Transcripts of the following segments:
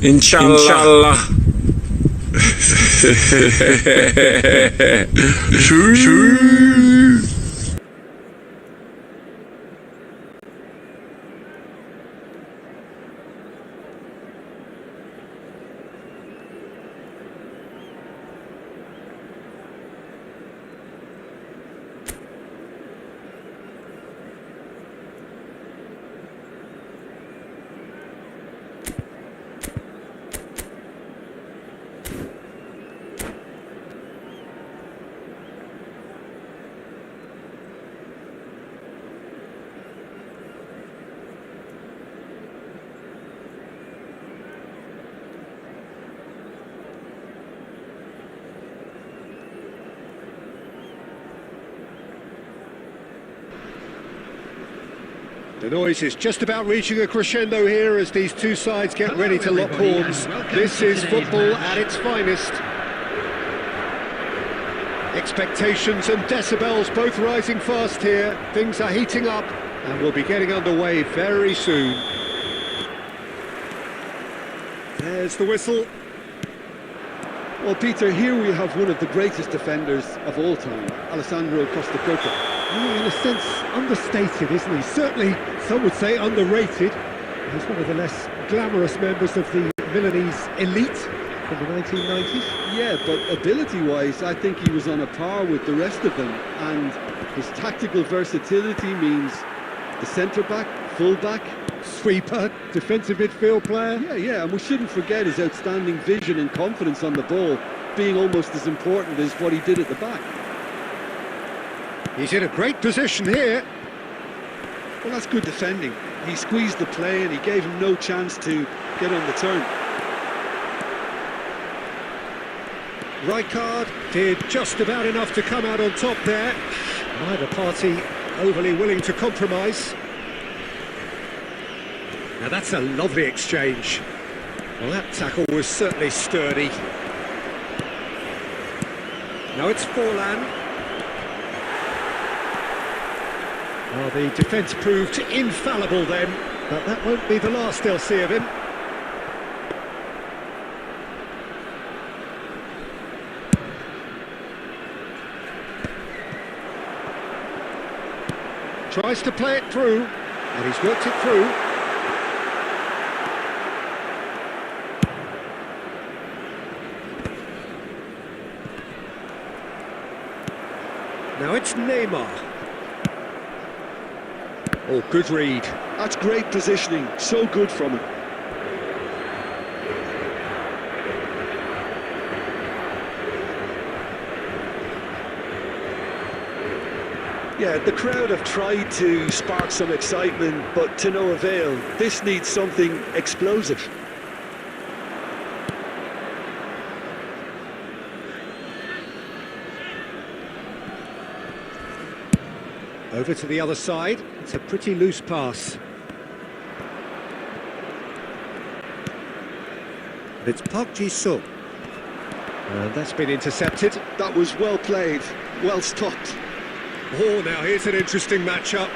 Inshallah. Shoo. The noise is just about reaching a crescendo here as these two sides get ready to lock horns. This is football at its finest. Expectations and decibels both rising fast here. Things are heating up and we'll be getting underway very soon. There's the whistle. Well, Peter, here we have one of the greatest defenders of all time, Alessandro Costa. In a sense, understated, isn't he? Certainly, some would say underrated. He's one of the less glamorous members of the Milanese elite from the 1990s. Yeah, but ability-wise, I think he was on a par with the rest of them. And his tactical versatility means the centre-back, full-back, sweeper, defensive midfield player. Yeah, and we shouldn't forget his outstanding vision and confidence on the ball, being almost as important as what he did at the back. He's in a great position here. Well, that's good defending. He squeezed the play and he gave him no chance to get on the turn. Rijkaard did just about enough to come out on top there. Neither party overly willing to compromise. Now that's a lovely exchange. Well, that tackle was certainly sturdy. Now it's Forlan. Well, the defence proved infallible then, but that won't be the last they'll see of him. Tries to play it through, and he's worked it through. Now it's Neymar. Oh, good read. That's great positioning, so good from him. Yeah, the crowd have tried to spark some excitement, but to no avail. This needs something explosive. Over to the other side. It's a pretty loose pass. It's Park Ji-sung. And that's been intercepted. That was well played, well stopped. Oh, now here's an interesting matchup.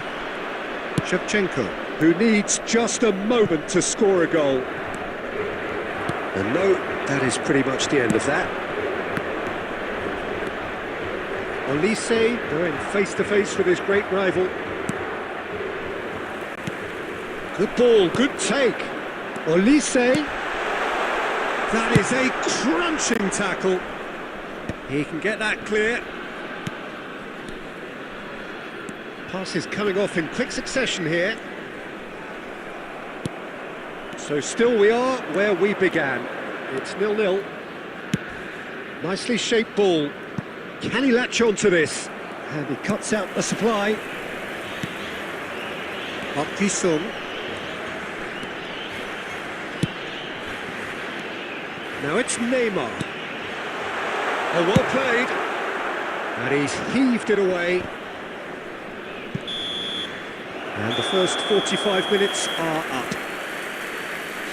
Shevchenko, who needs just a moment to score a goal. And no, that is pretty much the end of that. Olise going face-to-face with his great rival. Good ball, good take. Olise. That is a crunching tackle. He can get that clear. Passes coming off in quick succession here. So still we are where we began. It's 0-0. Nicely shaped ball. Can he latch on to this? And he cuts out the supply. Park Ji-sung. Now it's Neymar. Oh, well played. And he's heaved it away. And the first 45 minutes are up.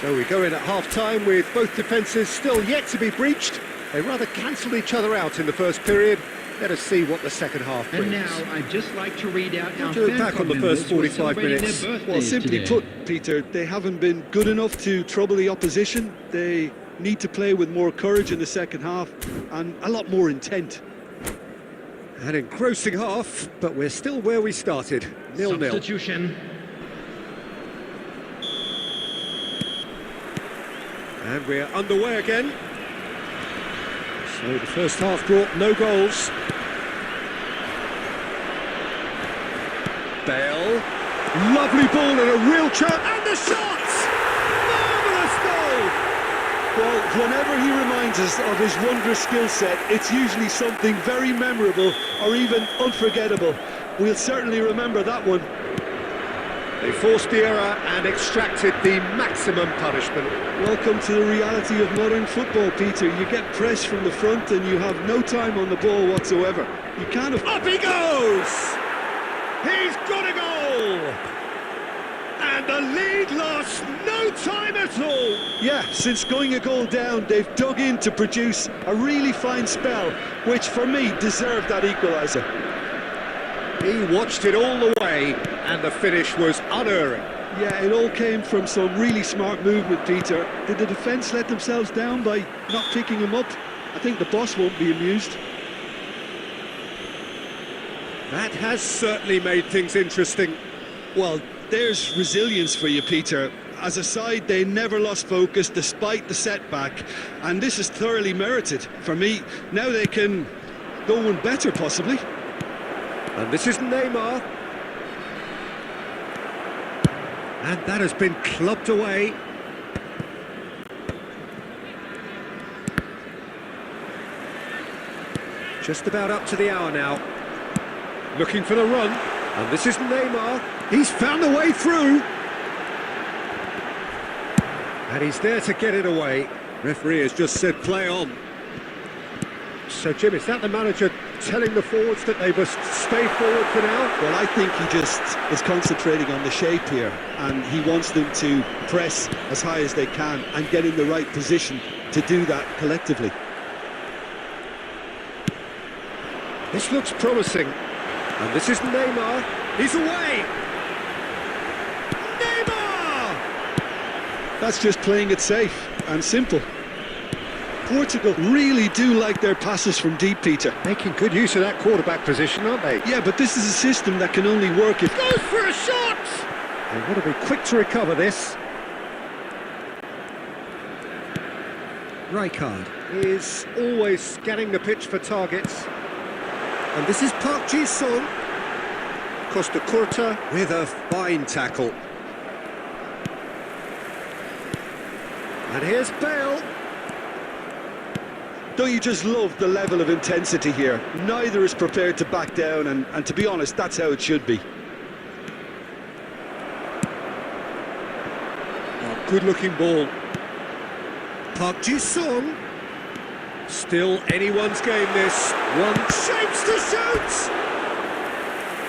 So we go in at half-time with both defences still yet to be breached. They rather cancelled each other out in the first period. Let us see what the second half brings. And now I'd just like to read out our do it fan back club on the first members who are 45 celebrating minutes. their birthdays Well, simply today. put, Peter, they haven't been good enough to trouble the opposition. They need to play with more courage in the second half and a lot more intent. An engrossing half, but we're still where we started, 0-0. Substitution. And we're underway again. So the first half brought no goals. Bale, lovely ball and a real chance, and the shot! Marvellous goal! Well, whenever he reminds us of his wondrous skill set, it's usually something very memorable or even unforgettable. We'll certainly remember that one. They forced the error and extracted the maximum punishment. Welcome to the reality of modern football, Peter. You get pressed from the front and you have no time on the ball whatsoever. You kind of... Up he goes! He's got a goal! And the lead lost no time at all! Yeah, since going a goal down, they've dug in to produce a really fine spell, which for me deserved that equaliser. He watched it all the way, and the finish was unerring. Yeah, it all came from some really smart movement, Peter. Did the defence let themselves down by not picking him up? I think the boss won't be amused. That has certainly made things interesting. Well, there's resilience for you, Peter. As a side, they never lost focus despite the setback, and this is thoroughly merited. For me, now they can go one better, possibly. And this is Neymar. And that has been clubbed away. Just about up to the hour now. Looking for the run. And this is Neymar. He's found a way through. And he's there to get it away. Referee has just said play on. So, Jim, is that the manager telling the forwards that they must stay forward for now? Well, I think he just is concentrating on the shape here, and he wants them to press as high as they can and get in the right position to do that collectively. This looks promising. And this is Neymar. He's away! Neymar! That's just playing it safe and simple. Portugal really do like their passes from deep, Peter. Making good use of that quarterback position, aren't they? Yeah, but this is a system that can only work if... Goes for a shot! They want to be quick to recover this. Rijkaard is always scanning the pitch for targets. And this is Park Ji-sung. Costa Curta with a fine tackle. And here's Bale. Don't you just love the level of intensity here? Neither is prepared to back down, and to be honest, that's how it should be. Oh, good-looking ball. Park Ji-sung. Still anyone's game, this. One shapes to shoot!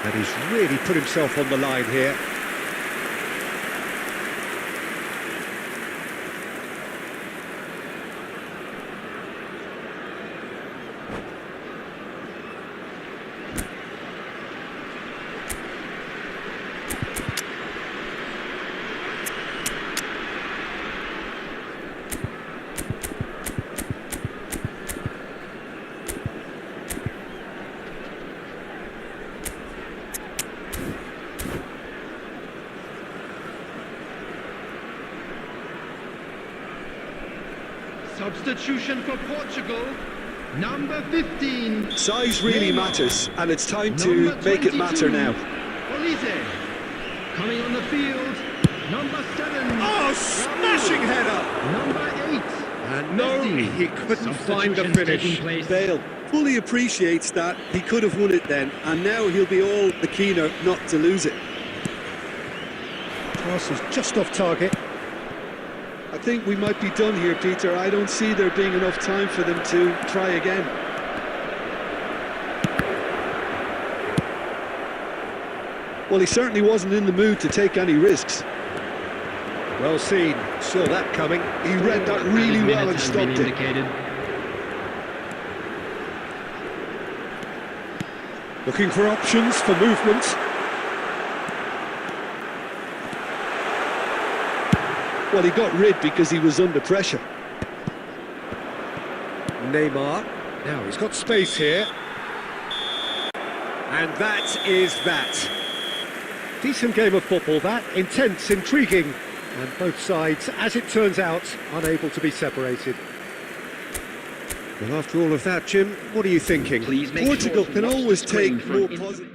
And he's really put himself on the line here. Substitution for Portugal, number 15. Size really Neymar. matters, and it's time to Number make it matter 22, now. Olise. Coming on the field, number 7. Oh, smashing header! Number 8. And no, he couldn't find the Substitutions finish. taking place. Bale fully appreciates that he could have won it then, and now he'll be all the keener not to lose it. Pass is just off target. I think we might be done here, Peter. I don't see there being enough time for them to try again. Well, he certainly wasn't in the mood to take any risks. Well seen, saw that coming. He read that really well and Minutes has been stopped it. indicated. Looking for options for movement. Well, he got rid because he was under pressure. Neymar. Now he's got space here. And that is that. Decent game of football, that. Intense, intriguing. And both sides, as it turns out, unable to be separated. Well, after all of that, Jim, what are you thinking? Please make Portugal sure can to watch always the screen take for more an positive.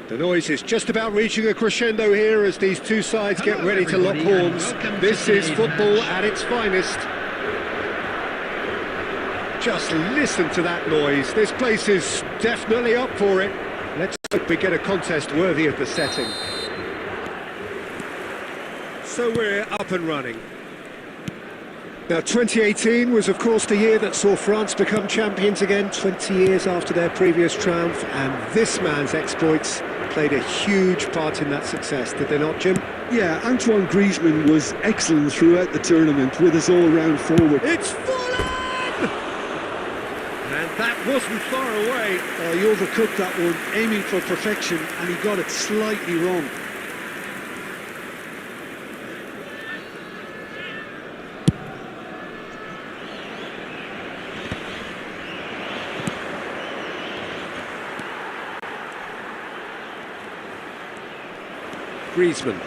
The noise is just about reaching a crescendo here as these two sides get Hello, ready to lock everybody, and horns. welcome This to is today's football match. at its finest. Just listen to that noise. This place is definitely up for it. Let's hope we get a contest worthy of the setting. So we're up and running. Now, 2018 was, of course, the year that saw France become champions again, 20 years after their previous triumph, and this man's exploits played a huge part in that success, did they not, Jim? Yeah, Antoine Griezmann was excellent throughout the tournament with his all-round forward. It's fallen! And that wasn't far away. He overcooked that one, aiming for perfection, and he got it slightly wrong. Griezmann.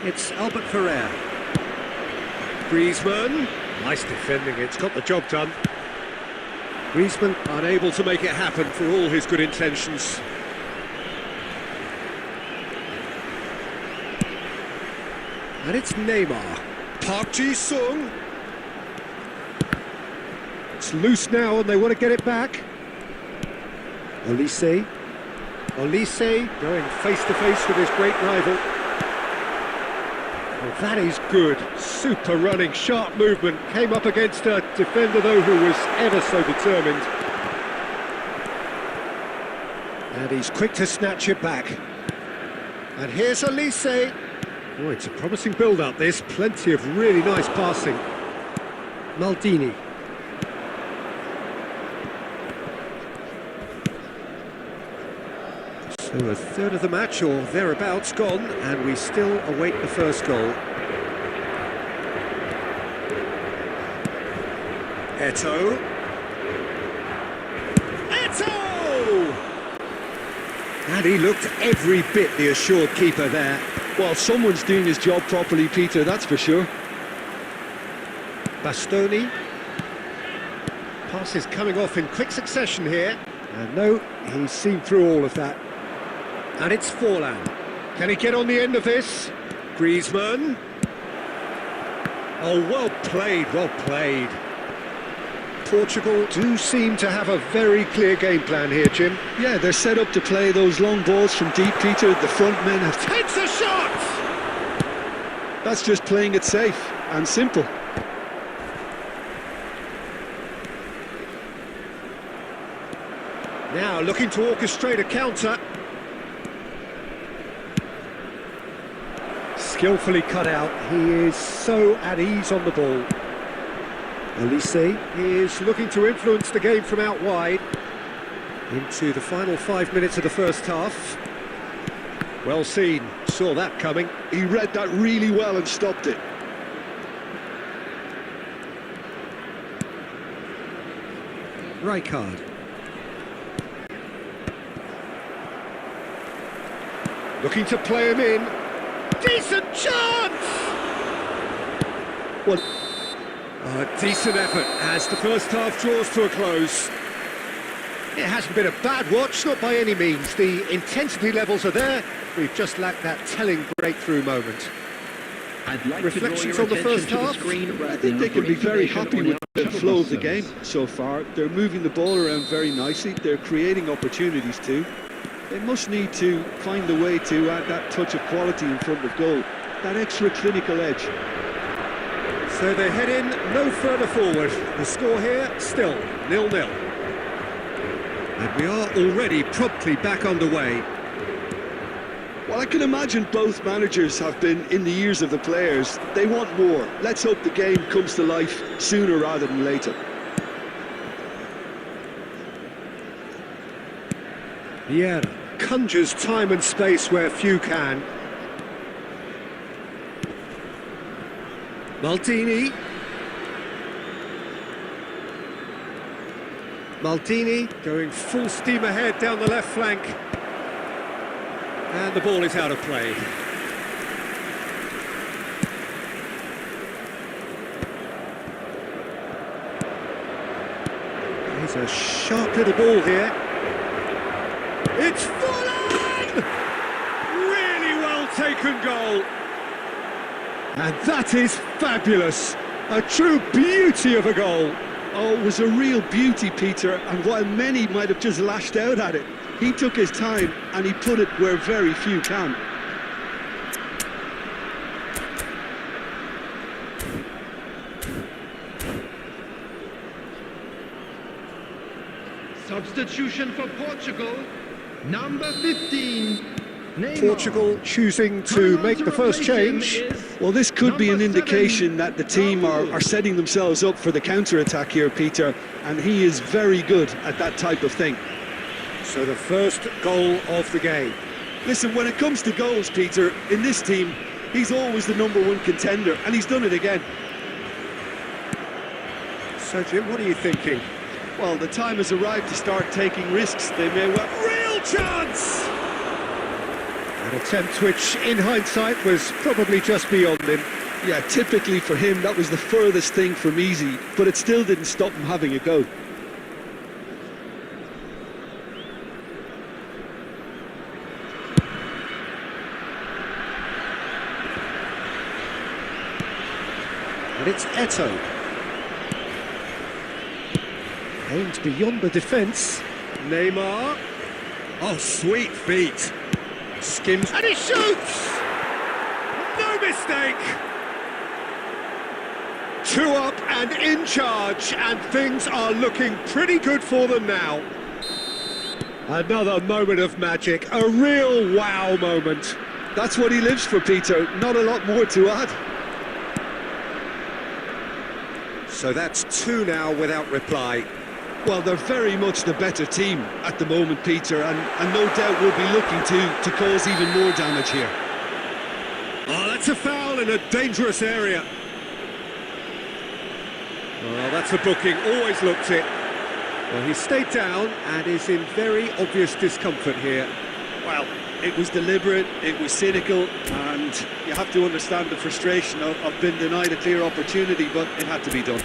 It's Albert Ferrer. Griezmann. Nice defending, it's got the job done. Griezmann unable to make it happen for all his good intentions. And it's Neymar. Park Ji-sung. It's loose now and they want to get it back. Olise. Olise going face-to-face with his great rival. Well, that is good. Super running, sharp movement. Came up against a defender, though, who was ever so determined. And he's quick to snatch it back. And here's Olise. Oh, it's a promising build-up, this. Plenty of really nice passing. Maldini. So a third of the match, or thereabouts, gone, and we still await the first goal. Eto'o. Eto'o! And he looked every bit the assured keeper there. Well, someone's doing his job properly, Peter, that's for sure. Bastoni. Passes coming off in quick succession here. And no, he's seen through all of that. And it's Forlan. Can he get on the end of this? Griezmann. Oh, well played, well played. Portugal do seem to have a very clear game plan here, Jim. Yeah, they're set up to play those long balls from deep, Peter. The front men have... Takes a shot! That's just playing it safe and simple. Now looking to orchestrate a counter. Skillfully cut out. He is so at ease on the ball. Elise is looking to influence the game from out wide. Into the final 5 minutes of the first half. Well seen, saw that coming. He read that really well and stopped it. Rijkaard. Looking to play him in. Decent chance! Well, a decent effort as the first half draws to a close. It hasn't been a bad watch, not by any means. The intensity levels are there. We've just lacked that telling breakthrough moment. I'd like Reflections to on draw the your first attention to half? the screen I right think now they can for be very information happy on with the shuttle flow of the game zones. so far. They're moving the ball around very nicely. They're creating opportunities too. They must need to find a way to add that touch of quality in front of goal, that extra clinical edge. So they head in no further forward. The score here still 0-0. And we are already promptly back underway. Well, I can imagine both managers have been in the ears of the players. They want more. Let's hope the game comes to life sooner rather than later. Vieira conjures time and space where few can. Maldini. Maldini going full steam ahead down the left flank. And the ball is out of play. Here's a sharp little ball here. It's fallen! Really well taken goal. And that is fabulous. A true beauty of a goal. Oh, it was a real beauty, Peter, and while many might have just lashed out at it, he took his time and he put it where very few can. Substitution for Portugal, number 15. Neymar. Portugal choosing to make the first change. Well, this could be an Number 7, indication that the team are setting themselves up for the counter-attack here, Peter, and he is very good at that type of thing. So the first goal of the game. Listen, when it comes to goals, Peter, in this team, he's always the #1 contender, and he's done it again. So Jim, what are you thinking? Well, the time has arrived to start taking risks. They may well... Real chance! An attempt which, in hindsight, was probably just beyond him. Yeah, typically for him, that was the furthest thing from easy, but it still didn't stop him having a go. And it's Eto'o. Aimed beyond the defence. Neymar. Oh, sweet feet. Skims. And he shoots! No mistake! 2 up and in charge, and things are looking pretty good for them now. Another moment of magic, a real wow moment. That's what he lives for, Peter. Not a lot more to add. So that's 2 now without reply. Well, they're very much the better team at the moment, Peter, and no doubt will be looking to cause even more damage here. Oh, that's a foul in a dangerous area. Oh, that's a booking, always looked it. Well, he stayed down and is in very obvious discomfort here. Well, it was deliberate, it was cynical, and you have to understand the frustration of being denied a clear opportunity, but it had to be done.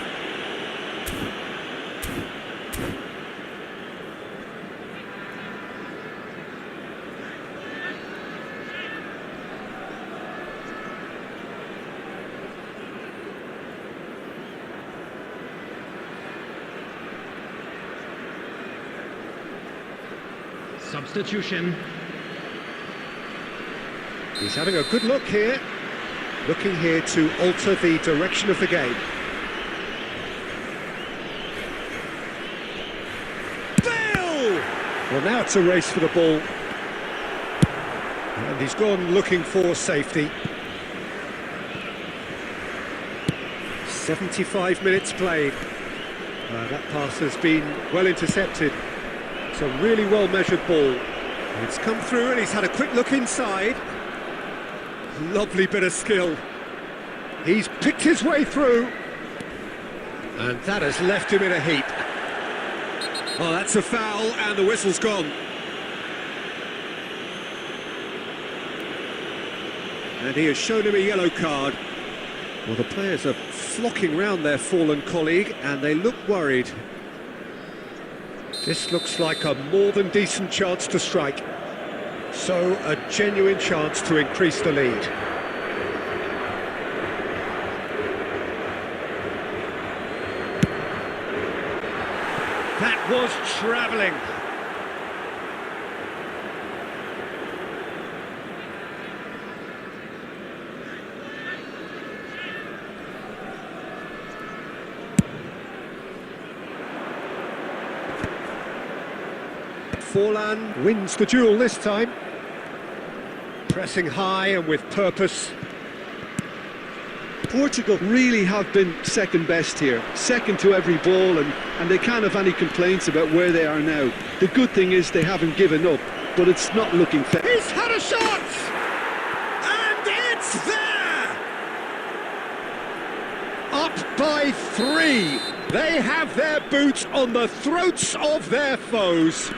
Substitution. He's having a good look here. Looking here to alter the direction of the game. Bale! Well, now it's a race for the ball. And he's gone looking for safety. 75 minutes played. That pass has been well intercepted. It's a really well-measured ball. And it's come through and he's had a quick look inside. Lovely bit of skill. He's picked his way through. And that has left him in a heap. Oh, that's a foul and the whistle's gone. And he has shown him a yellow card. Well, the players are flocking round their fallen colleague and they look worried. This looks like a more than decent chance to strike. So, a genuine chance to increase the lead. That was travelling. Forlan wins the duel this time. Pressing high and with purpose. Portugal really have been second best here, second to every ball, and they can't have any complaints about where they are now. The good thing is they haven't given up, but it's not looking fair. He's had a shot! And it's there! Up by 3. They have their boots on the throats of their foes.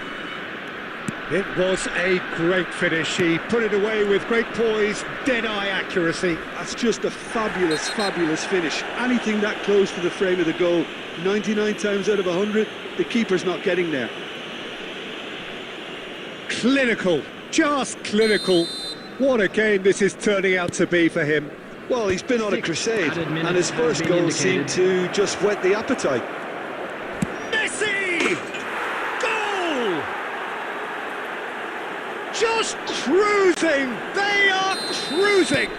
It was a great finish. He put it away with great poise, dead-eye accuracy. That's just a fabulous, fabulous finish. Anything that close to the frame of the goal, 99 times out of 100, the keeper's not getting there. Clinical, just clinical. What a game this is turning out to be for him. Well, he's been on a crusade, and his first goal seemed to just whet the appetite. Messi! Goal! Just cruising! They are cruising!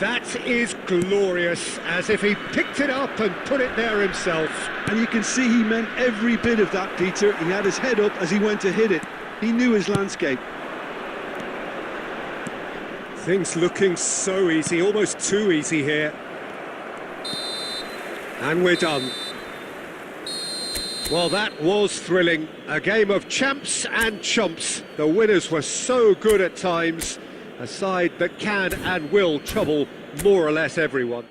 That is glorious, as if he picked it up and put it there himself. And you can see he meant every bit of that, Peter. He had his head up as he went to hit it. He knew his landscape. Things looking so easy, almost too easy here. And we're done. Well, that was thrilling. A game of champs and chumps. The winners were so good at times. A side that can and will trouble more or less everyone.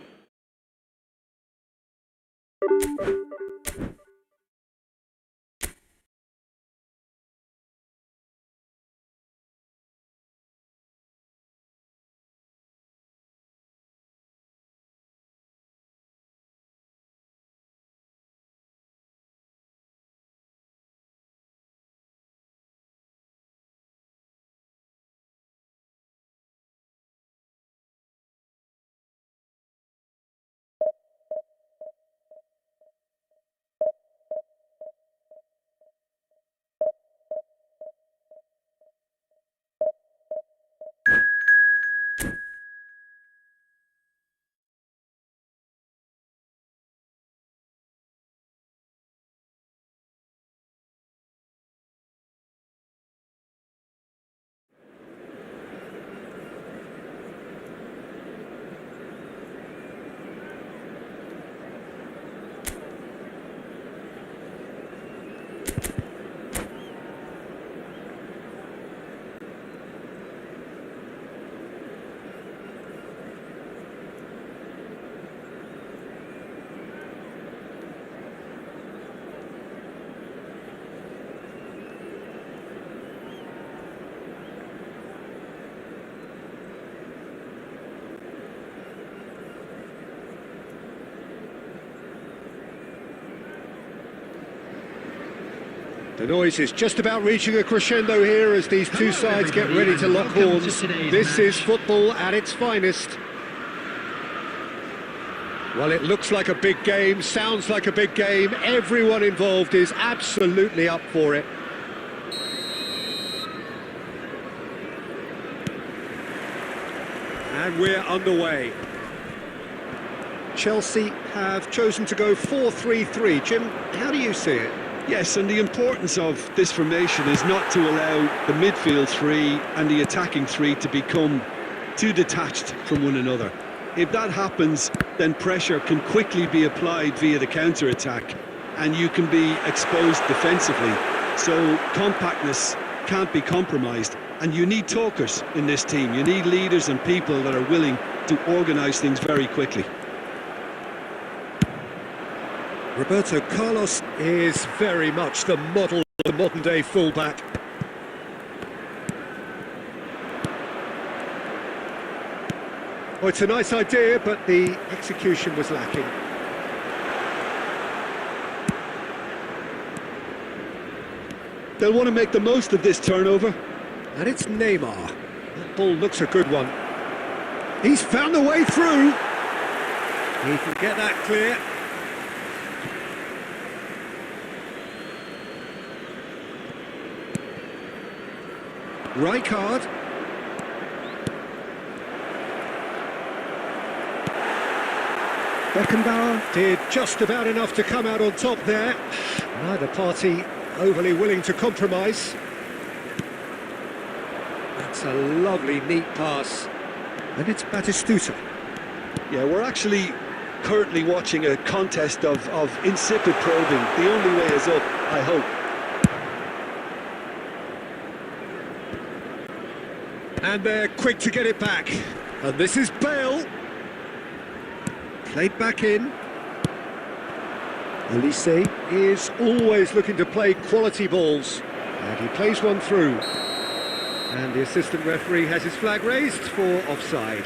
The noise is just about reaching a crescendo here as these two sides get ready to lock horns. This is football at its finest. Well, it looks like a big game, sounds like a big game. Everyone involved is absolutely up for it. And we're underway. Chelsea have chosen to go 4-3-3. Jim, how do you see it? Yes, and the importance of this formation is not to allow the midfield three and the attacking three to become too detached from one another. If that happens, then pressure can quickly be applied via the counter-attack, and you can be exposed defensively. So compactness can't be compromised, and you need talkers in this team. You need leaders and people that are willing to organise things very quickly. Roberto Carlos is very much the model of the modern-day fullback. Oh, it's a nice idea, but the execution was lacking. They'll want to make the most of this turnover. And it's Neymar. That ball looks a good one. He's found a way through. He can get that clear. Rijkaard. Beckenbauer did just about enough to come out on top there. Neither party overly willing to compromise. That's a lovely, neat pass. And it's Batistuta. Yeah, we're actually currently watching a contest of insipid probing. The only way is up, I hope. And they're quick to get it back. And this is Bale. Played back in. Elise is always looking to play quality balls. And he plays one through. And the assistant referee has his flag raised for offside.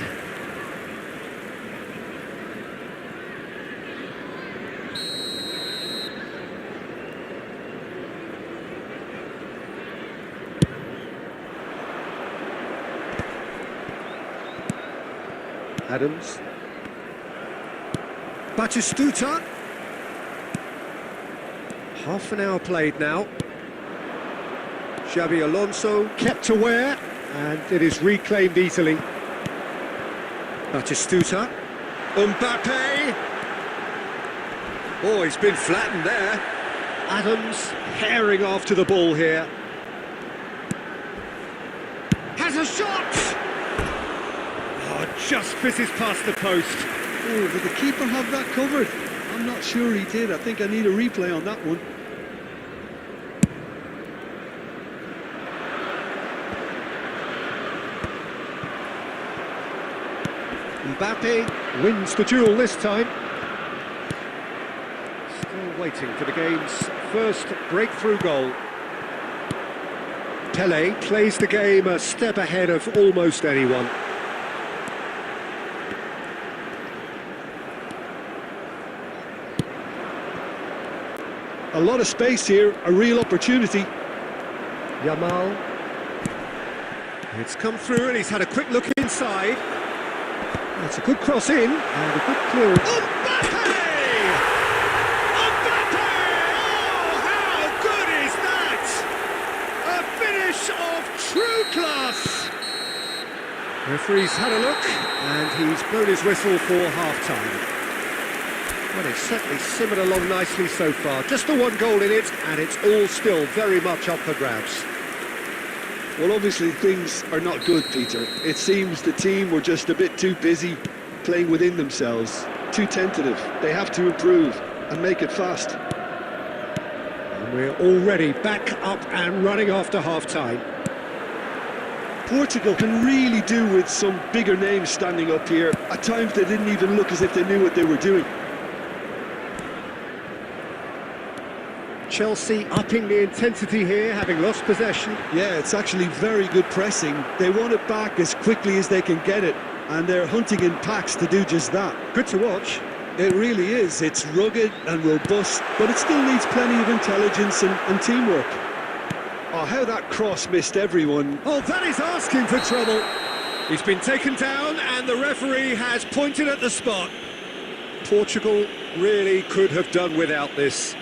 Adams. Batistuta. Half an hour played now. Xabi Alonso kept aware, and it is reclaimed easily. Batistuta. Mbappe. Oh, he's been flattened there. Adams herring after the ball here. Has a shot! Oh, just fizzes past the post. Oh, did the keeper have that covered? I'm not sure he did. I think I need a replay on that one. Mbappe wins the duel this time. Still waiting for the game's first breakthrough goal. Pele plays the game a step ahead of almost anyone. A lot of space here, a real opportunity. Yamal. It's come through and he's had a quick look inside. That's a good cross in and a good clearance. Mbappe! Mbappe! Oh, how good is that? A finish of true class. Referee's had a look and he's blown his whistle for half-time. Well, it's certainly simmered along nicely so far. Just the one goal in it, and it's all still very much up for grabs. Well, obviously things are not good, Peter. It seems the team were just a bit too busy playing within themselves, too tentative. They have to improve and make it fast. And we're already back up and running after half-time. Portugal can really do with some bigger names standing up here. At times they didn't even look as if they knew what they were doing. Chelsea upping the intensity here, having lost possession. Yeah, it's actually very good pressing. They want it back as quickly as they can get it, and they're hunting in packs to do just that. Good to watch. It really is. It's rugged and robust, but it still needs plenty of intelligence and teamwork. Oh, how that cross missed everyone. Oh, that is asking for trouble. He's been taken down and the referee has pointed at the spot. Portugal really could have done without this.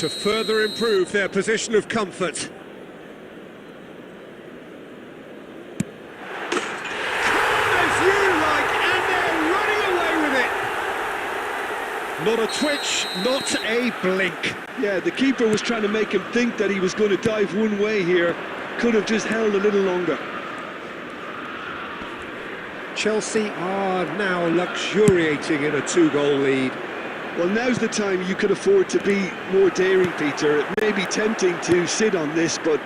To further improve their position of comfort. Not a twitch, not a blink. Yeah, the keeper was trying to make him think that he was going to dive one way here. Could have just held a little longer. Chelsea are now luxuriating in a 2-goal lead. Well, now's the time you could afford to be more daring, Peter. It may be tempting to sit on this, but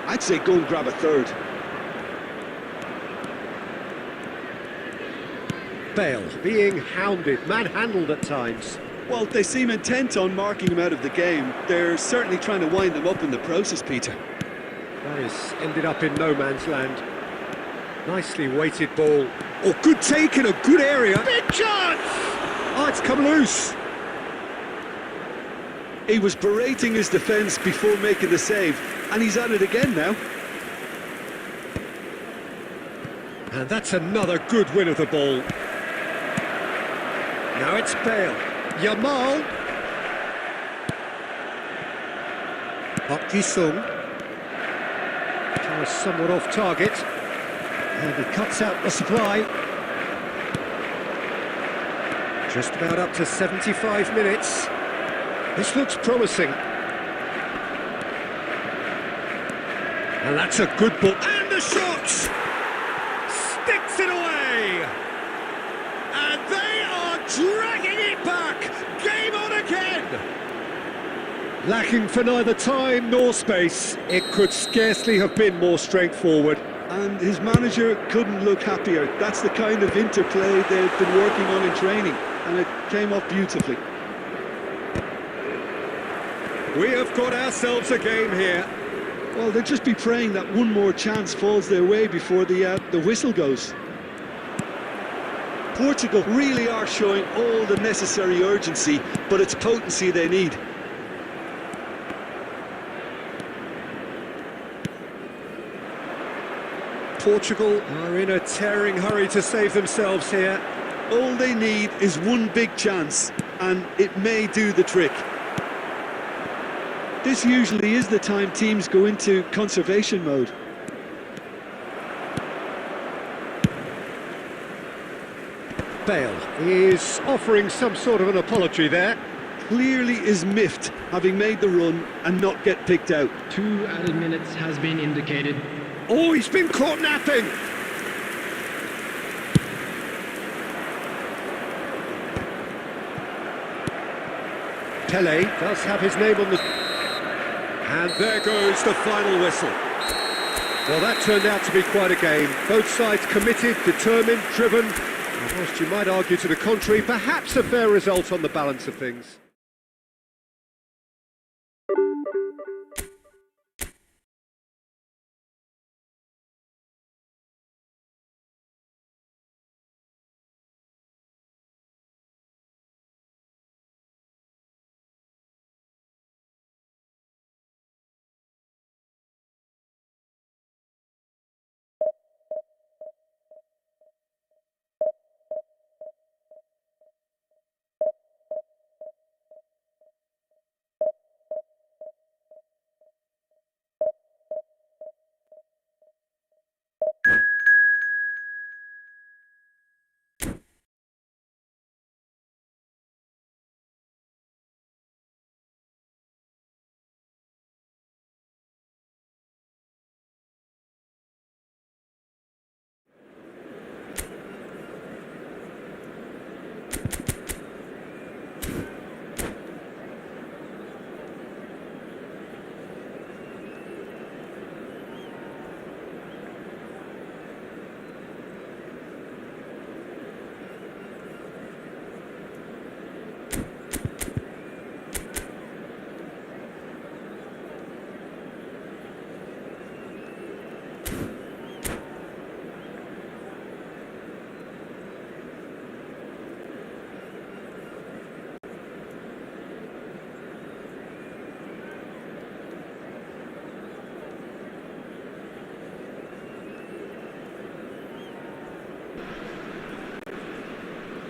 I'd say go and grab a third. Bale being hounded, manhandled at times. Well, they seem intent on marking him out of the game. They're certainly trying to wind them up in the process, Peter. That has ended up in no man's land. Nicely weighted ball. Oh, good take in a good area. Big chance! Oh, it's come loose. He was berating his defence before making the save, and he's at it again now. And that's another good win of the ball. Now it's Bale. Yamal. Park Ji-sung. Somewhat off target. And he cuts out the supply. Just about up to 75 minutes. This looks promising. And that's a good ball. And the shot! Sticks it away! And they are dragging it back! Game on again! Lacking for neither time nor space. It could scarcely have been more straightforward. And his manager couldn't look happier. That's the kind of interplay they've been working on in training, and it came off beautifully. We have got ourselves a game here. Well, they'll just be praying that one more chance falls their way before the whistle goes. Portugal really are showing all the necessary urgency, but it's potency they need. Portugal are in a tearing hurry to save themselves here. All they need is one big chance, and it may do the trick. This usually is the time teams go into conservation mode. Bale is offering some sort of an apology there. Clearly is miffed, having made the run and not get picked out. 2 added minutes has been indicated. Oh, he's been caught napping! Pele does have his name on the... And there goes the final whistle. Well, that turned out to be quite a game. Both sides committed, determined, driven. And whilst you might argue to the contrary, perhaps a fair result on the balance of things.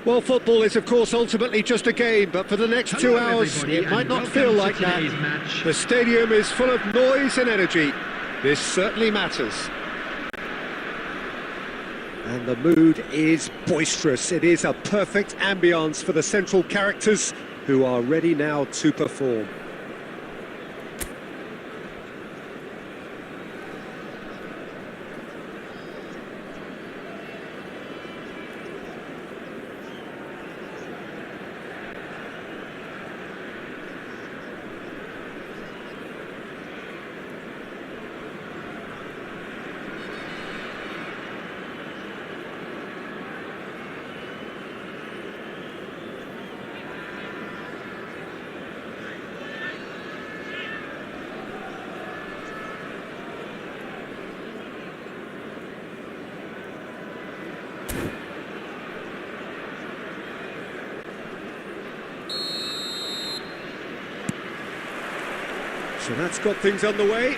Well, football is, of course, ultimately just a game, but for the next 2 hours, it might not feel like that. Match. The stadium is full of noise and energy. This certainly matters. And the mood is boisterous. It is a perfect ambience for the central characters who are ready now to perform. So that's got things underway.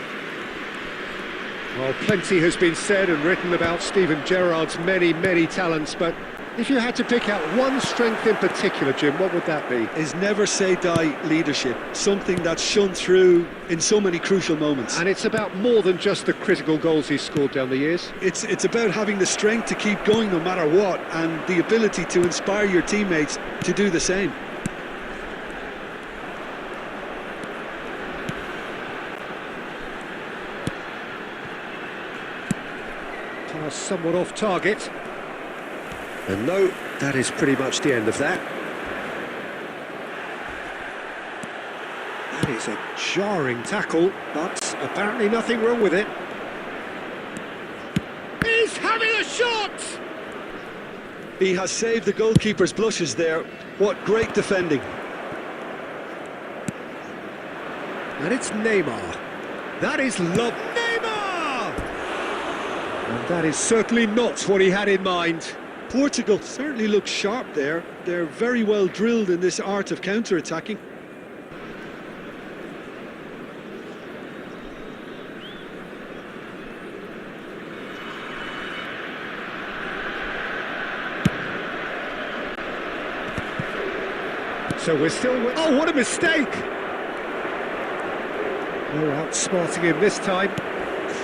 Well, plenty has been said and written about Steven Gerrard's many talents, but if you had to pick out one strength in particular, Jim, what would that be? His never-say-die leadership, something that's shone through in so many crucial moments. And it's about more than just the critical goals he's scored down the years. It's about having the strength to keep going no matter what, and the ability to inspire your teammates to do the same. Somewhat off target. And no, that is pretty much the end of that. That is a jarring tackle, but apparently nothing wrong with it. He's having a shot! He has saved the goalkeeper's blushes there. What great defending. And it's Neymar. That is love. Neymar! And that is certainly not what he had in mind. Portugal certainly look sharp there. They're very well drilled in this art of counter-attacking. So we're still... Oh, what a mistake! They're outsmarting him this time.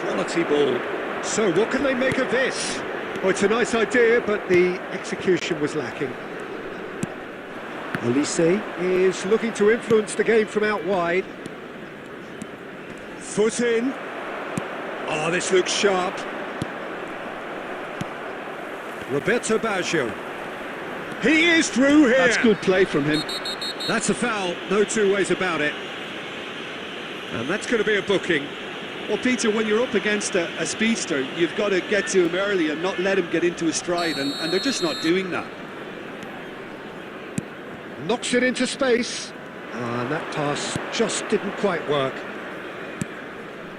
Quality ball. So what can they make of this? Well, it's a nice idea, but the execution was lacking. Elise is looking to influence the game from out wide. Foot in. Oh, this looks sharp. Roberto Baggio. He is through here. That's good play from him. That's a foul, no two ways about it. And that's going to be a booking. Well, Peter, when you're up against a speedster, you've got to get to him early and not let him get into his stride, and they're just not doing that. Knocks it into space. And that pass just didn't quite work.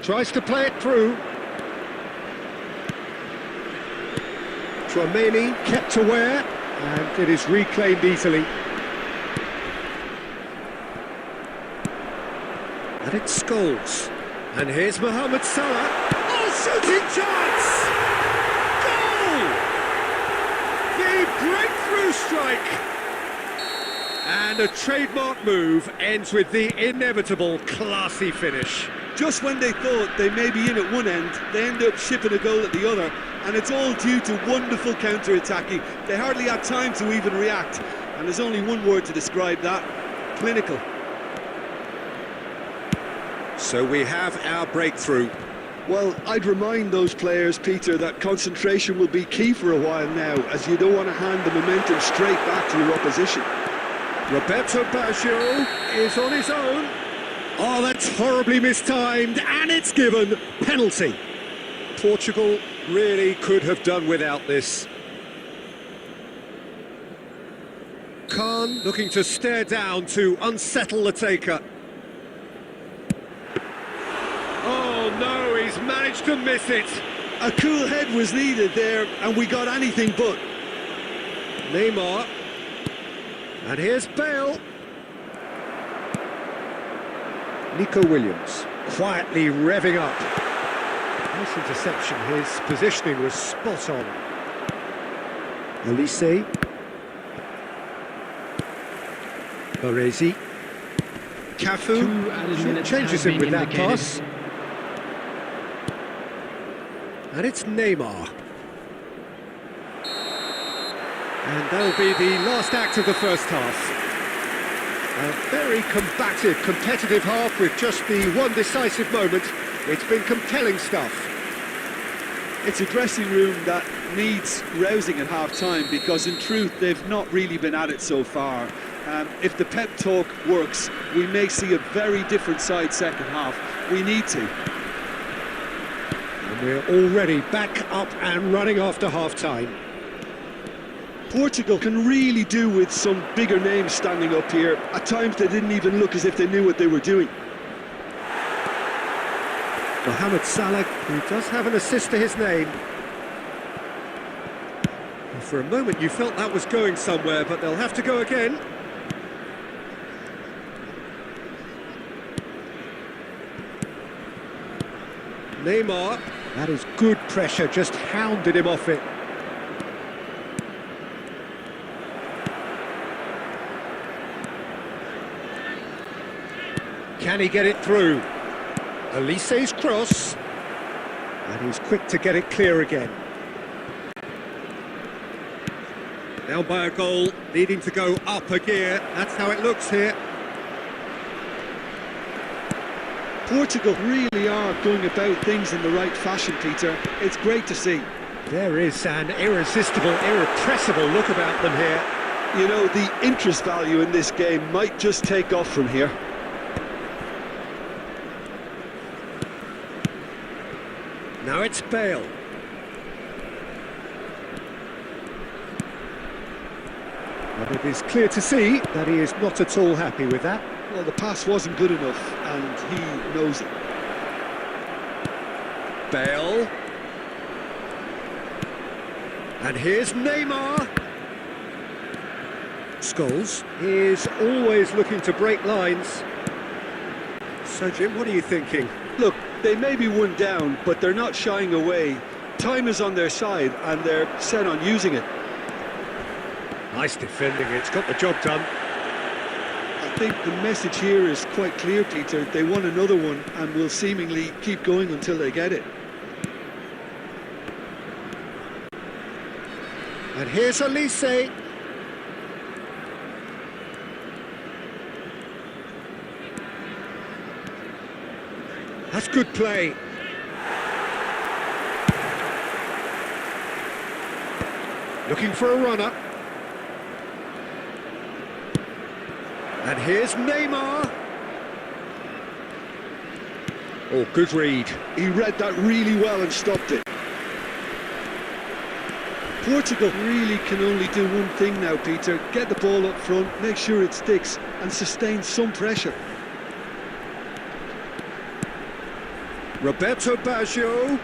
Tries to play it through. Tchouameni kept aware, and it is reclaimed easily. And it's Scholes. And here's Mohamed Salah. Oh, shooting chance! Goal! The breakthrough strike! And a trademark move ends with the inevitable classy finish. Just when they thought they may be in at one end, they end up shipping a goal at the other, and it's all due to wonderful counter-attacking. They hardly had time to even react, and there's only one word to describe that: clinical. So we have our breakthrough. Well, I'd remind those players, Peter, that concentration will be key for a while now, as you don't want to hand the momentum straight back to your opposition. Roberto Baggio is on his own. Oh, that's horribly mistimed, and it's given penalty. Portugal really could have done without this. Khan looking to stare down to unsettle the taker. Oh no, he's managed to miss it. A cool head was needed there, and we got anything but. Neymar. And here's Bale. Nico Williams, quietly revving up. Nice interception, his positioning was spot on. Elise. Baresi. Cafu changes him with that pass. And it's Neymar. And that'll be the last act of the first half. A very combative, competitive half with just the one decisive moment. It's been compelling stuff. It's a dressing room that needs rousing at half-time because, in truth, they've not really been at it so far. If the pep talk works, we may see a very different side second half. We need to. And we're already back up and running after half-time. Portugal can really do with some bigger names standing up here. At times they didn't even look as if they knew what they were doing. Mohamed Salah, who does have an assist to his name. And for a moment you felt that was going somewhere, but they'll have to go again. Neymar, that is good pressure, just hounded him off it. Can he get it through? Elise's cross, and he's quick to get it clear again. Down by a goal, needing to go up a gear. That's how it looks here. Portugal really are going about things in the right fashion, Peter. It's great to see. There is an irresistible, irrepressible look about them here. You know, the interest value in this game might just take off from here. Now it's Bale. And it is clear to see that he is not at all happy with that. Well, the pass wasn't good enough, and he knows it. Bale. And here's Neymar. Scholes is always looking to break lines. So, Jim, what are you thinking? Look, they may be one down, but they're not shying away. Time is on their side, and they're set on using it. Nice defending, it's got the job done. I think the message here is quite clear, Peter. They want another one, and will seemingly keep going until they get it. And here's Elise. That's good play. Looking for a runner. And here's Neymar. Oh, good read. He read that really well and stopped it. Portugal really can only do one thing now, Peter. Get the ball up front, make sure it sticks, and sustain some pressure. Roberto Baggio.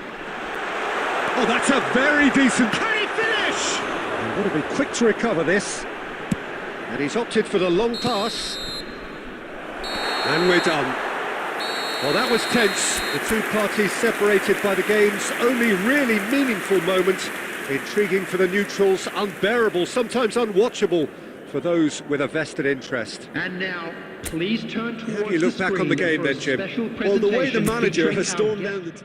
Oh, that's a very decent... Can he finish? And got to be quick to recover this. And he's opted for the long pass. And we're done. Well, that was tense. The two parties separated by the game's only really meaningful moment. Intriguing for the neutrals, unbearable, sometimes unwatchable for those with a vested interest. And now, please turn towards How do you look the back on the screen game for a then, Jim? special Well, the way the presentation manager featuring has our stormed guest- down the...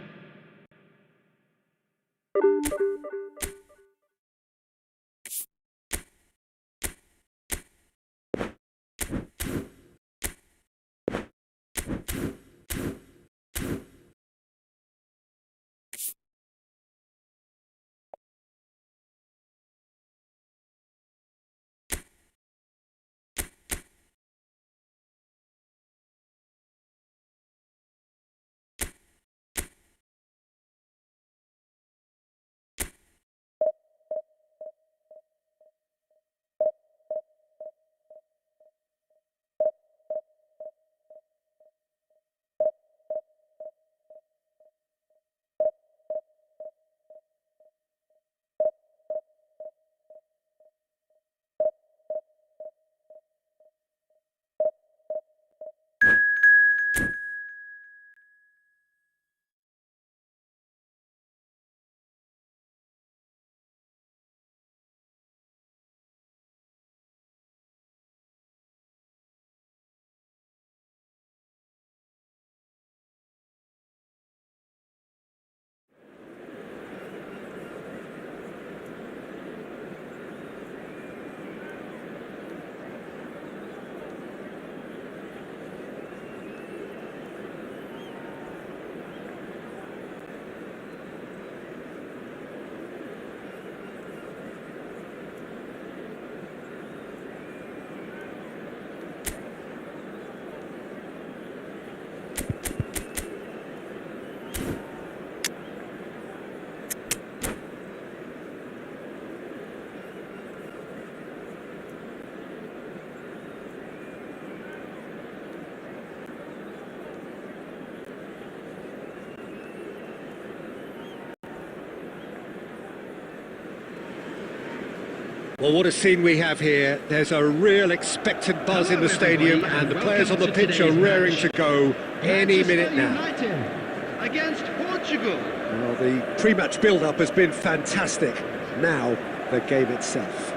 Well, what a scene we have here. There's a real expectant buzz in the stadium, and the players on the pitch are raring to go any minute now. United against Portugal. Well, the pre-match build-up has been fantastic. Now, the game itself.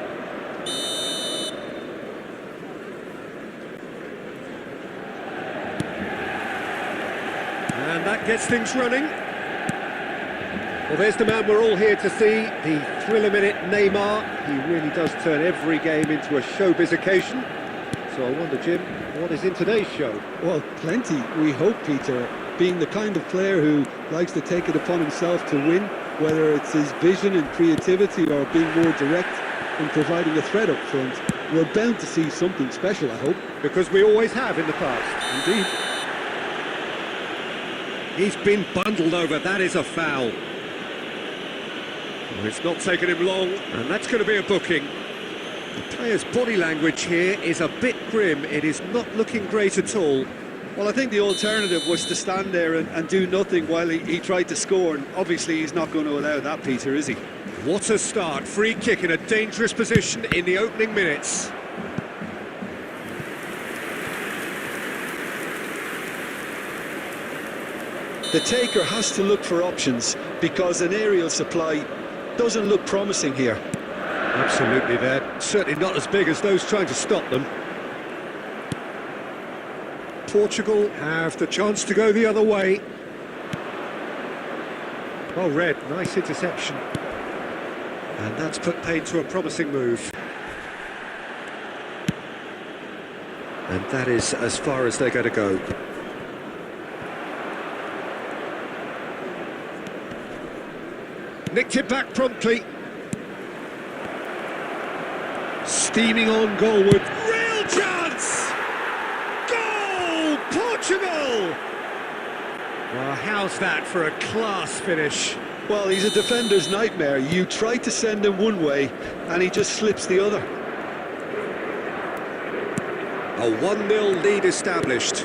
And that gets things running. Well, there's the man we're all here to see, the thriller-minute Neymar. He really does turn every game into a showbiz occasion. So I wonder, Jim, what is in today's show? Well, plenty, we hope, Peter. Being the kind of player who likes to take it upon himself to win, whether it's his vision and creativity or being more direct in providing a threat up front, we're bound to see something special, I hope. Because we always have in the past. Indeed. He's been bundled over, that is a foul. Well, it's not taken him long, and that's going to be a booking. The player's body language here is a bit grim. It is not looking great at all. Well, I think the alternative was to stand there and do nothing while he tried to score, and obviously he's not going to allow that, Peter, is he? What a start. Free kick in a dangerous position in the opening minutes. The taker has to look for options because an aerial supply doesn't look promising here. Absolutely, they're certainly not as big as those trying to stop them. Portugal have the chance to go the other way. Well read, nice interception. And that's put paid to a promising move. And that is as far as they're going to go. Nicked it back promptly. Steaming on goalward. Real chance! Goal! Portugal! Well, how's that for a class finish? Well, he's a defender's nightmare. You try to send him one way, and he just slips the other. A 1-0 lead established.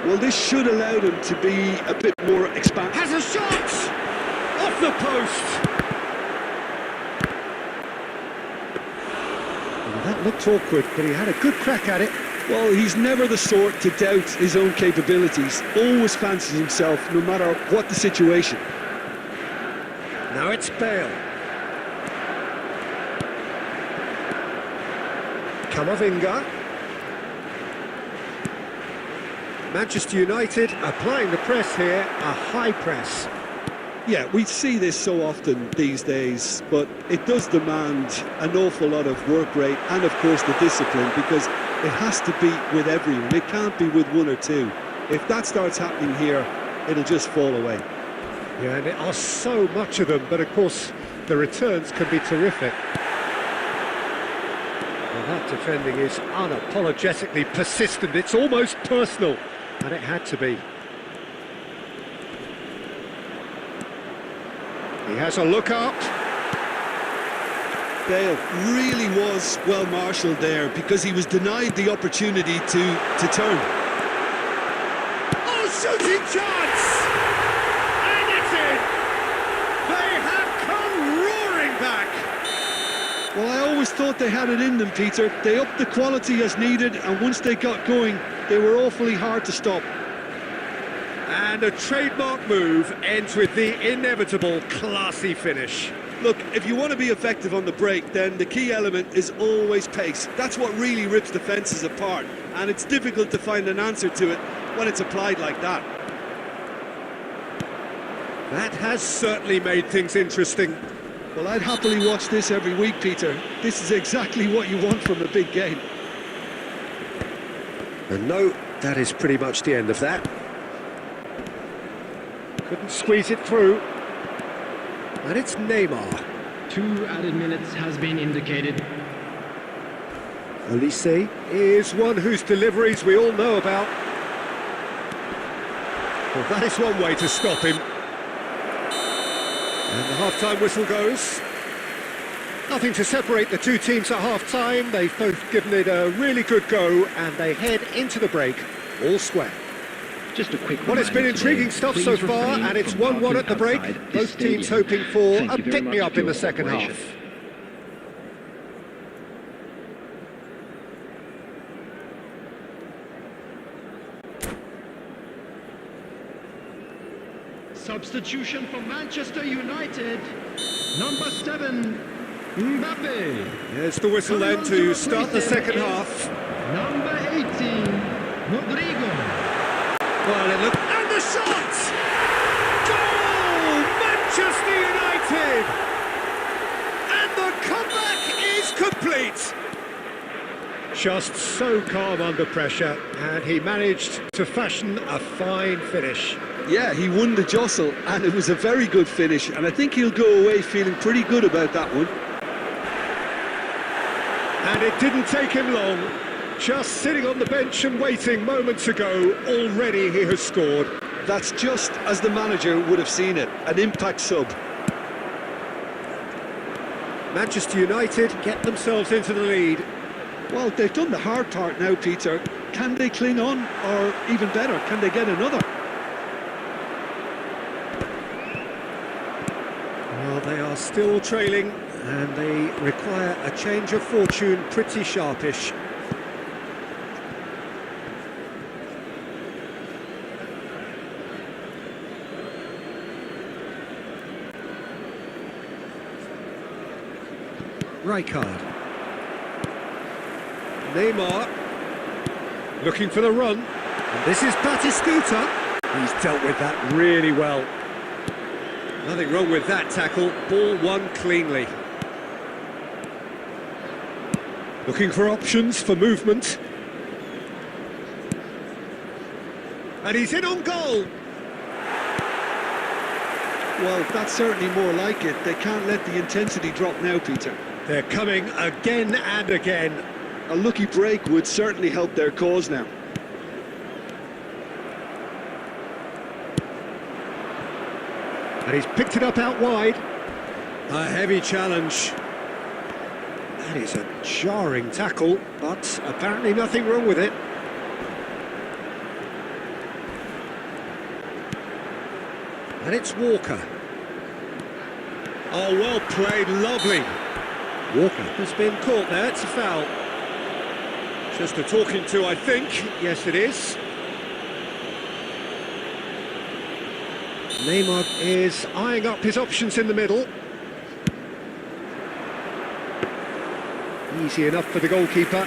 Well, this should allow them to be a bit more expansive. Has a shot! Off the post! Well, that looked awkward, but he had a good crack at it. Well, he's never the sort to doubt his own capabilities. Always fancies himself, no matter what the situation. Now it's Bale. Camavinga. Manchester United applying the press here, a high press. Yeah, we see this so often these days, but it does demand an awful lot of work rate and, of course, the discipline, because it has to be with everyone. It can't be with one or two. If that starts happening here, it'll just fall away. Yeah, and there are so much of them, but of course the returns can be terrific. Well, that defending is unapologetically persistent. It's almost personal, and it had to be. He has a look up. Bale really was well marshalled there because he was denied the opportunity to turn. Oh, shooting chance! And it's in! They have come roaring back! Well, I always thought they had it in them, Peter. They upped the quality as needed, and once they got going, they were awfully hard to stop. And a trademark move ends with the inevitable classy finish. Look, if you want to be effective on the break, then the key element is always pace. That's what really rips defences apart, and it's difficult to find an answer to it when it's applied like that. That has certainly made things interesting. Well, I'd happily watch this every week, Peter. This is exactly what you want from a big game. And no, that is pretty much the end of that. Couldn't squeeze it through. And it's Neymar. 2 added minutes has been indicated. Olise is one whose deliveries we all know about. Well, that is one way to stop him. And the half-time whistle goes. Nothing to separate the two teams at half-time. They've both given it a really good go, and they head into the break all square. Just a quick Well, it's been intriguing stuff so far, and it's 1-1 at the break. Both teams hoping for a pick-me-up in the second half. substitution for Manchester United. Number 7, Mbappe. There's the whistle then to start the second half. Number 18, Rodrigo. Well, it looked... And the shot! Goal! Manchester United! And the comeback is complete! Just so calm under pressure, and he managed to fashion a fine finish. Yeah, he won the jostle, and it was a very good finish, and I think he'll go away feeling pretty good about that one. And it didn't take him long. Just sitting on the bench and waiting moments ago, already he has scored. That's just as the manager would have seen it, an impact sub. Manchester United get themselves into the lead. Well, they've done the hard part now, Peter. Can they cling on, or even better, can they get another? Well, they are still trailing, and they require a change of fortune pretty sharpish. Rijkaard. Neymar. Looking for the run. And this is Batistuta. He's dealt with that really well. Nothing wrong with that tackle. Ball won cleanly. Looking for options for movement. And he's in on goal. Well, that's certainly more like it. They can't let the intensity drop now, Peter. They're coming again and again. A lucky break would certainly help their cause now. And he's picked it up out wide. A heavy challenge. That is a jarring tackle, but apparently nothing wrong with it. And it's Walker. Oh, well played, lovely. Walker has been caught there, it's a foul. Just a talking to, I think. Yes, it is. Neymar is eyeing up his options in the middle. Easy enough for the goalkeeper.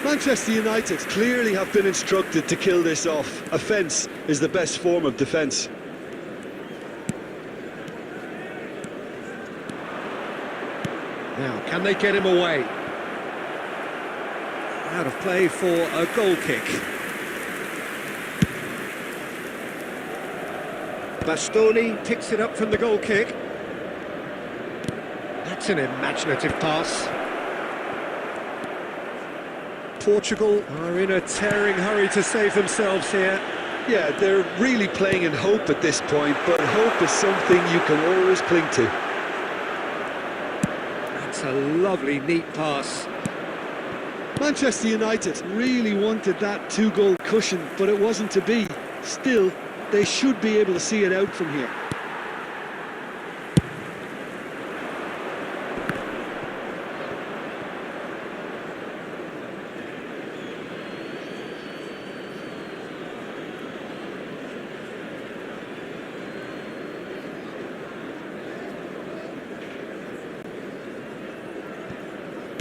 Manchester United clearly have been instructed to kill this off. Offence is the best form of defence. Now, can they get him away? Out of play for a goal kick. Bastoni picks it up from the goal kick. That's an imaginative pass. Portugal are in a tearing hurry to save themselves here. Yeah, they're really playing in hope at this point, but hope is something you can always cling to. That's a lovely, neat pass. Manchester United really wanted that two-goal cushion, but it wasn't to be. Still, they should be able to see it out from here.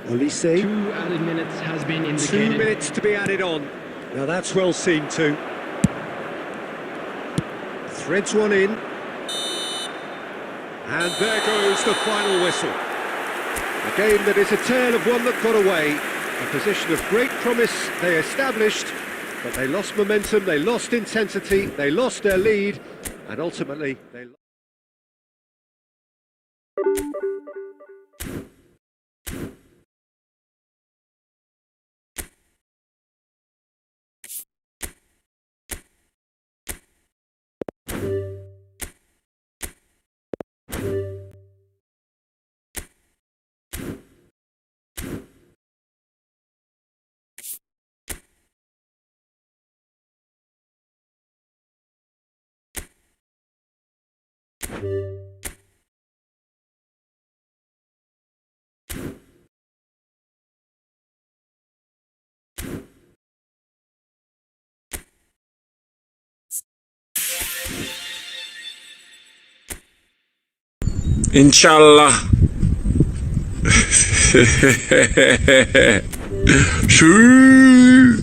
Olise. 2 added minutes has been indicated. 2 minutes to be added on. Now that's well seen too. Threads one in. And there goes the final whistle. A game that is a tale of one that got away. A position of great promise they established, but they lost momentum, they lost intensity, they lost their lead, and ultimately they lost. Inshallah. Shoo.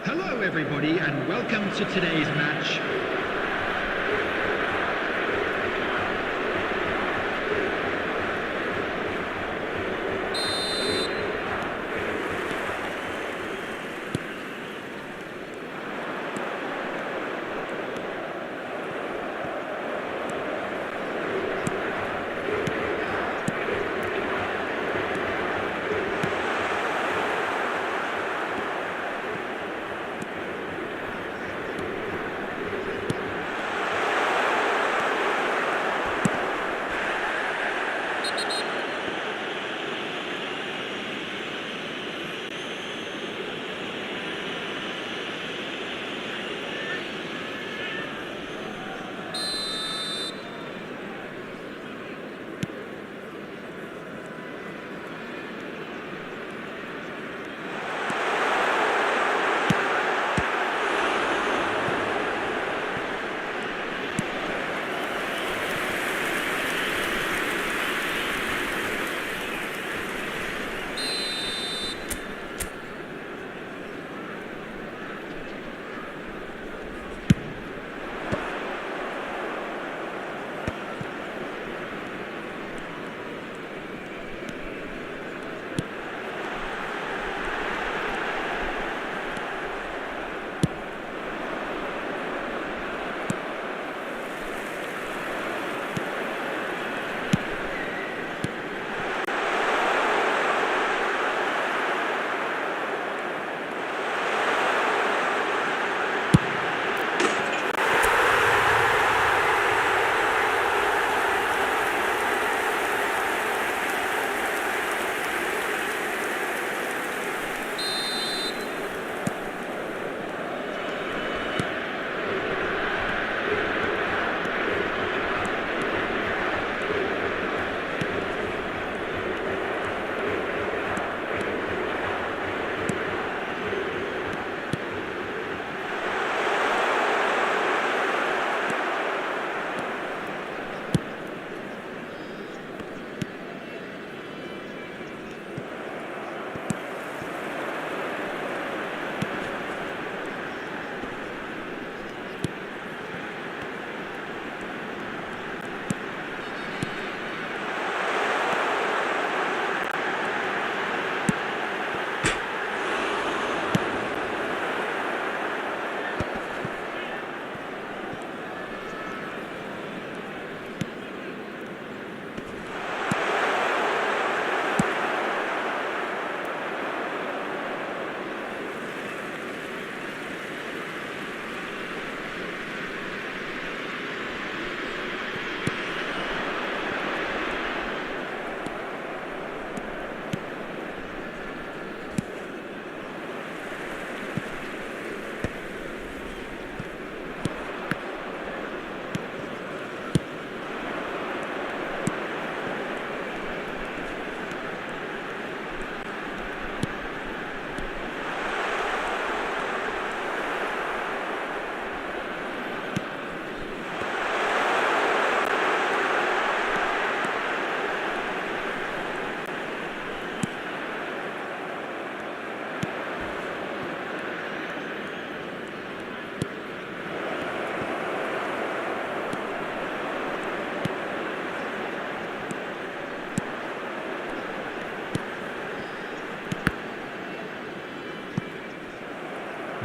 Hello everybody and welcome to today's match.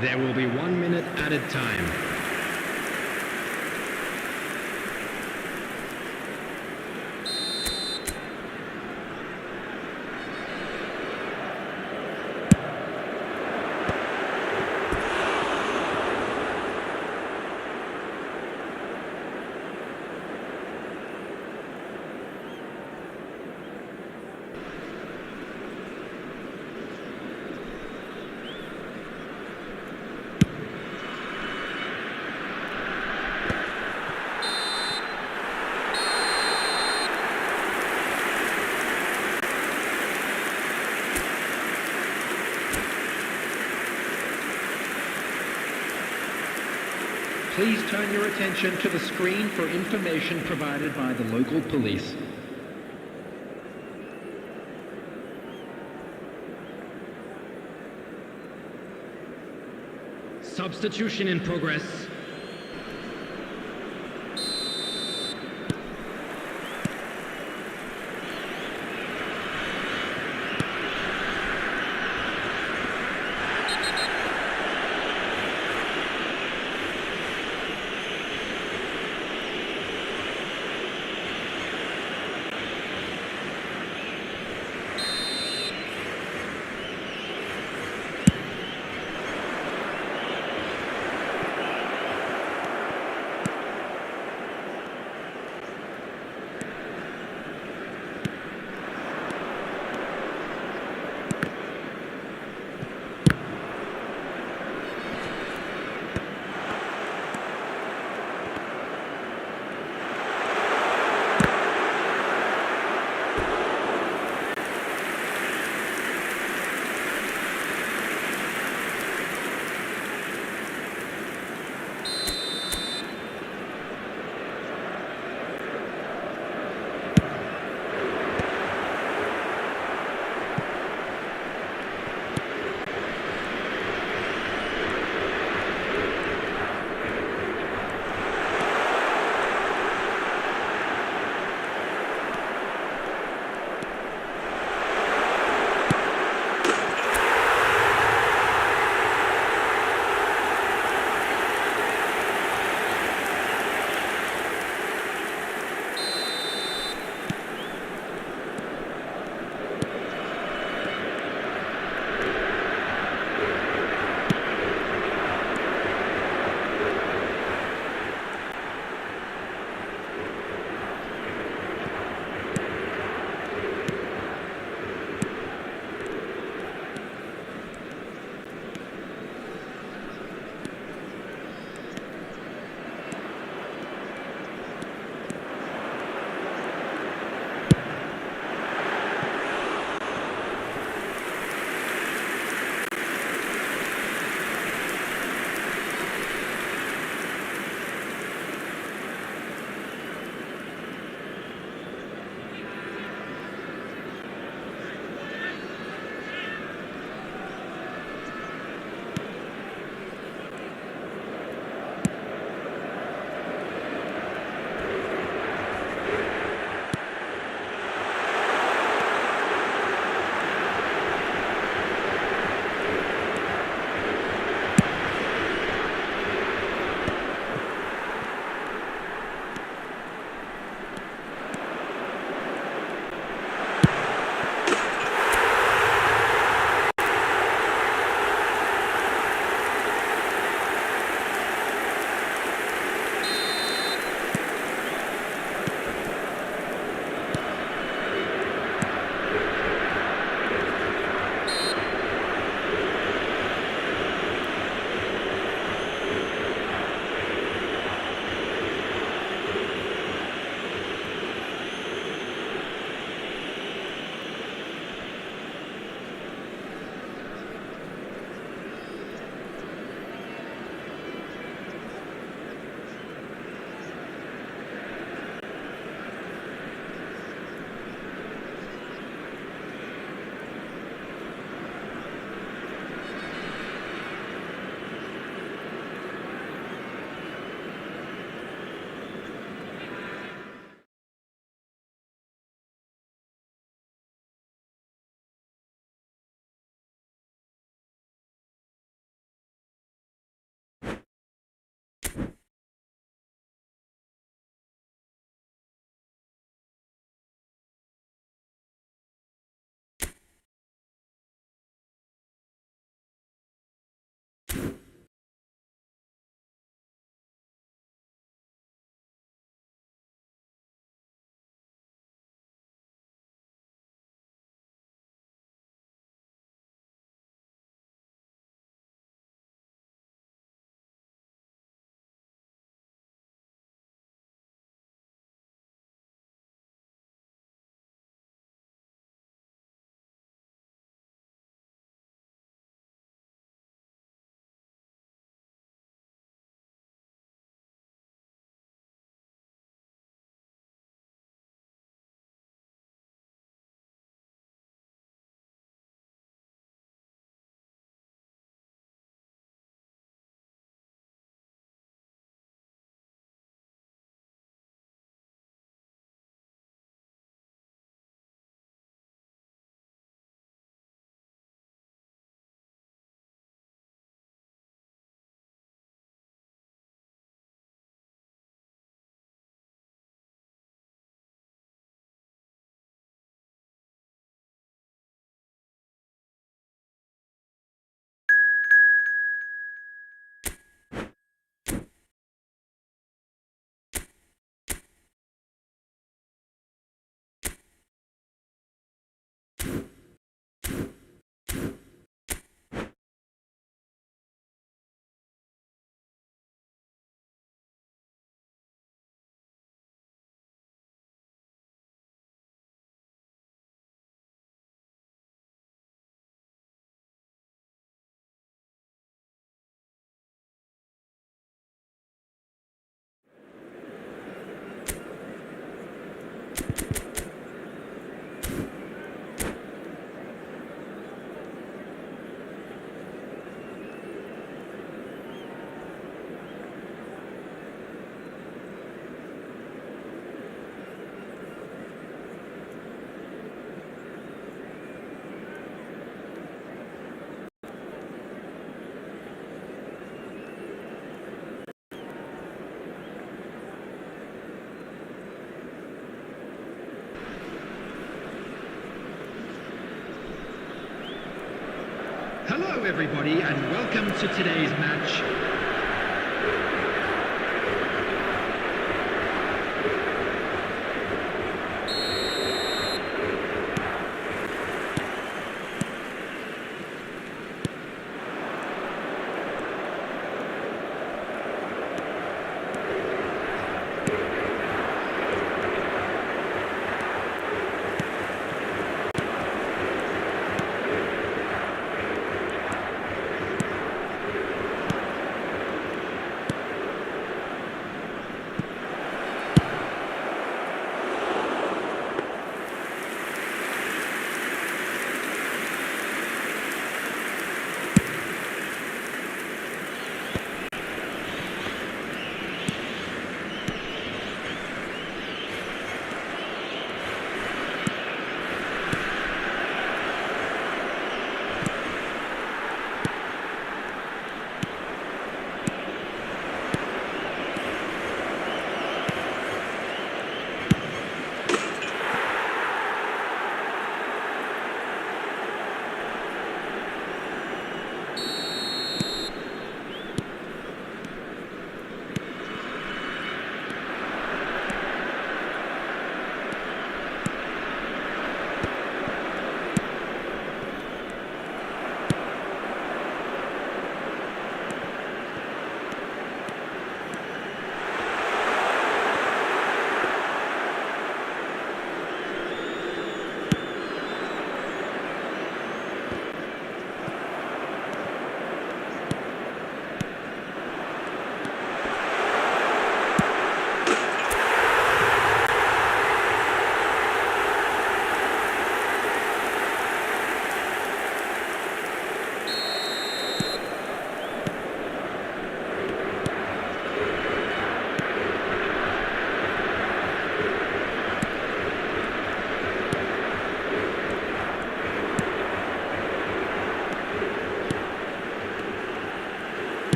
There will be 1 minute added time. Please turn your attention to the screen for information provided by the local police. Substitution in progress. everybody, and welcome to today's match.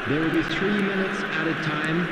There will be 3 minutes added time.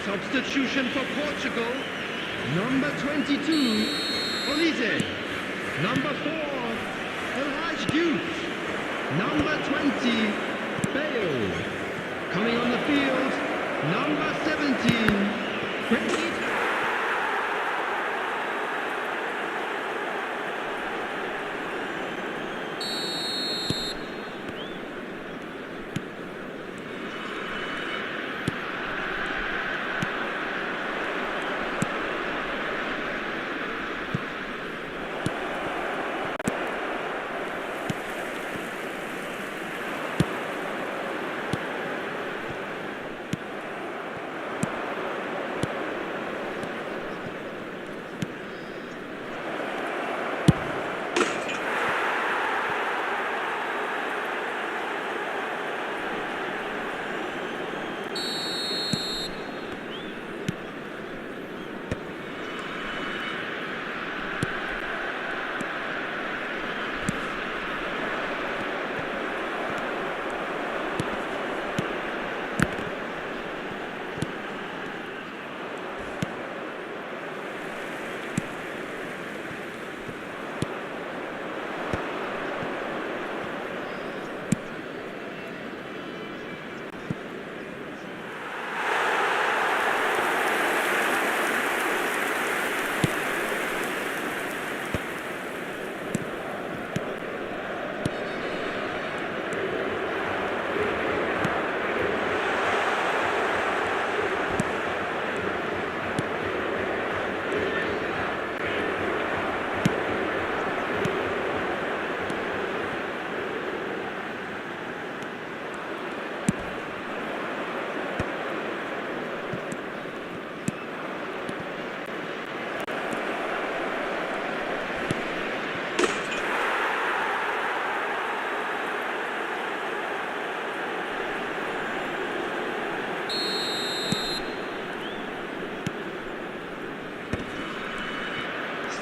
Substitution for Portugal. Number 22, Olise. Number 4, Elhaj Diouf. Number 20, Bale. Coming on the field, number 17, Brendan.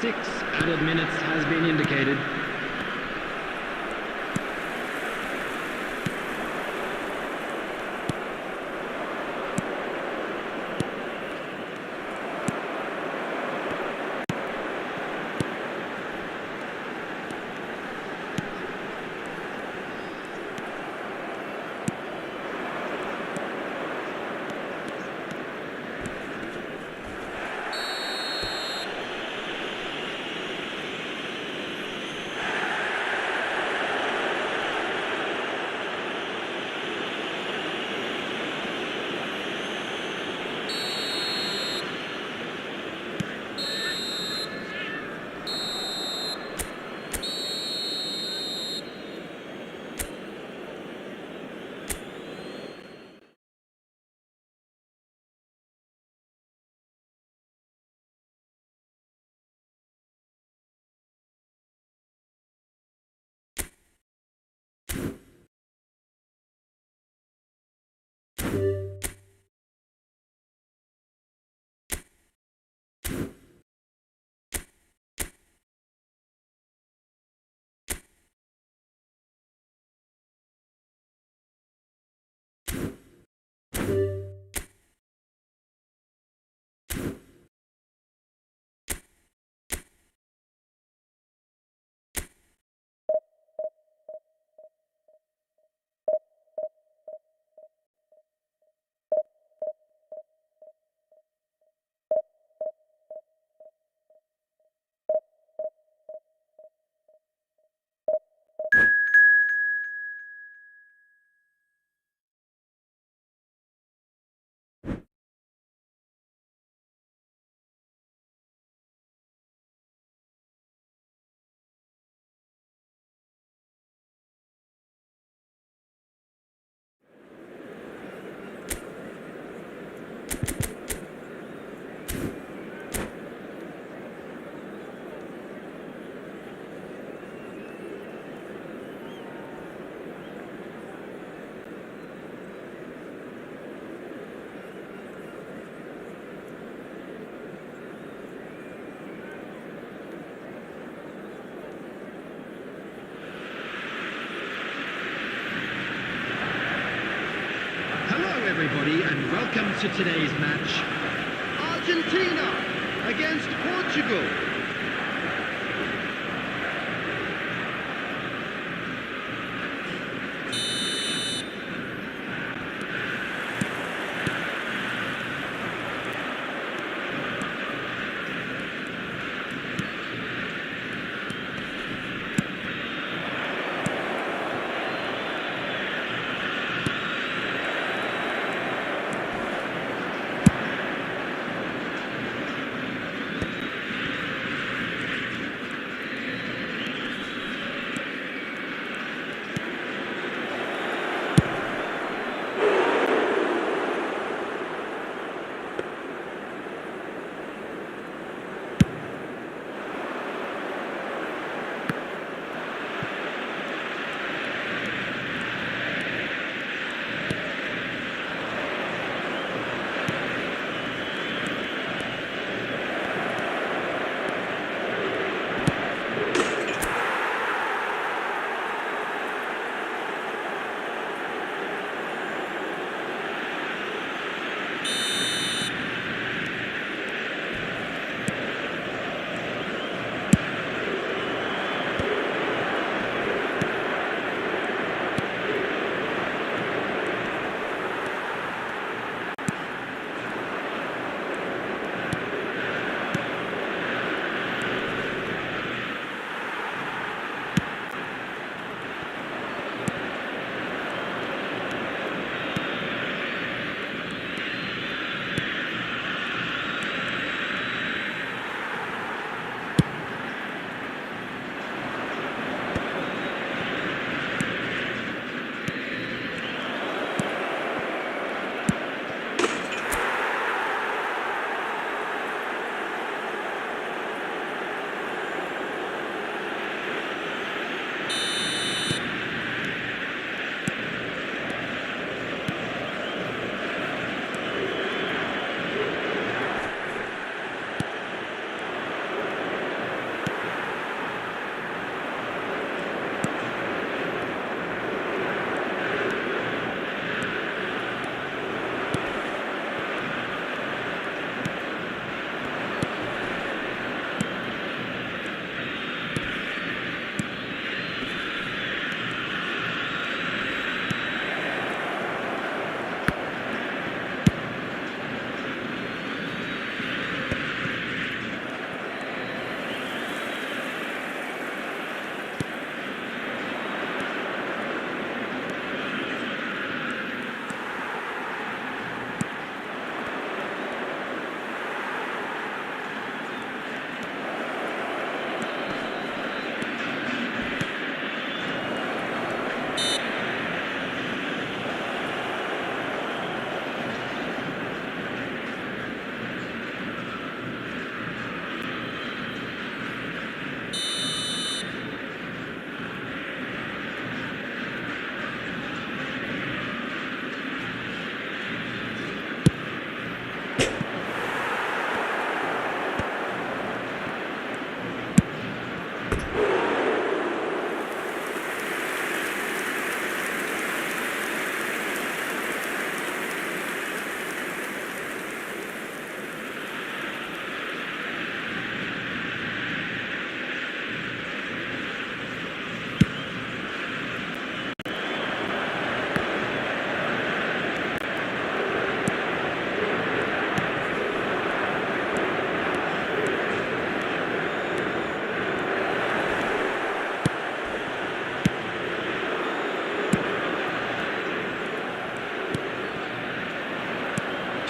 Six added minutes has been indicated. Welcome to today's match. Argentina against Portugal.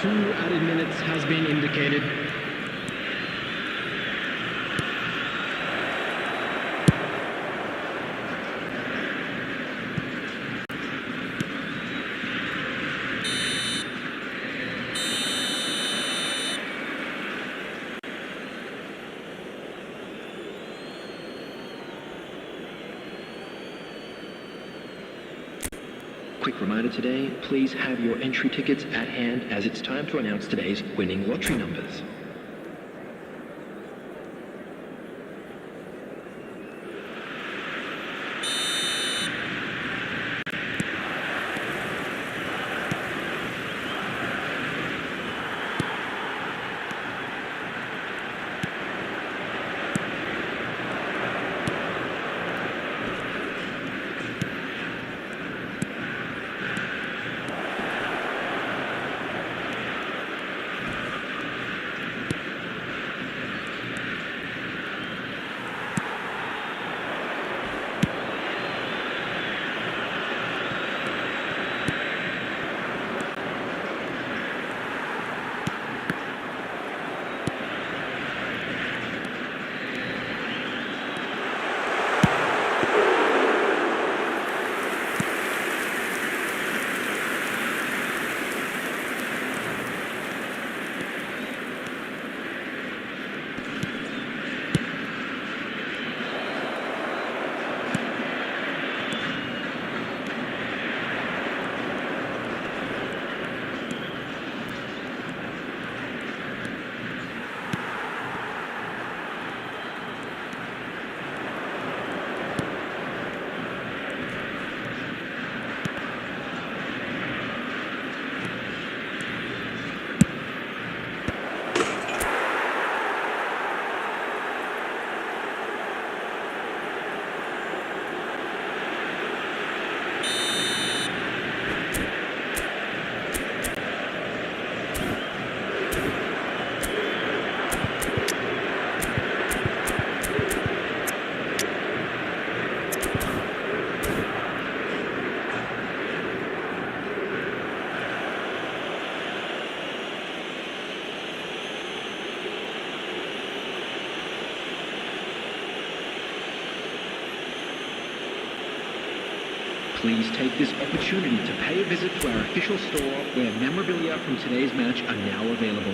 Two added minutes has been indicated. Quick reminder today, please have your entry tickets at hand as it's time to announce today's winning lottery numbers. Please take this opportunity to pay a visit to our official store where memorabilia from today's match are now available.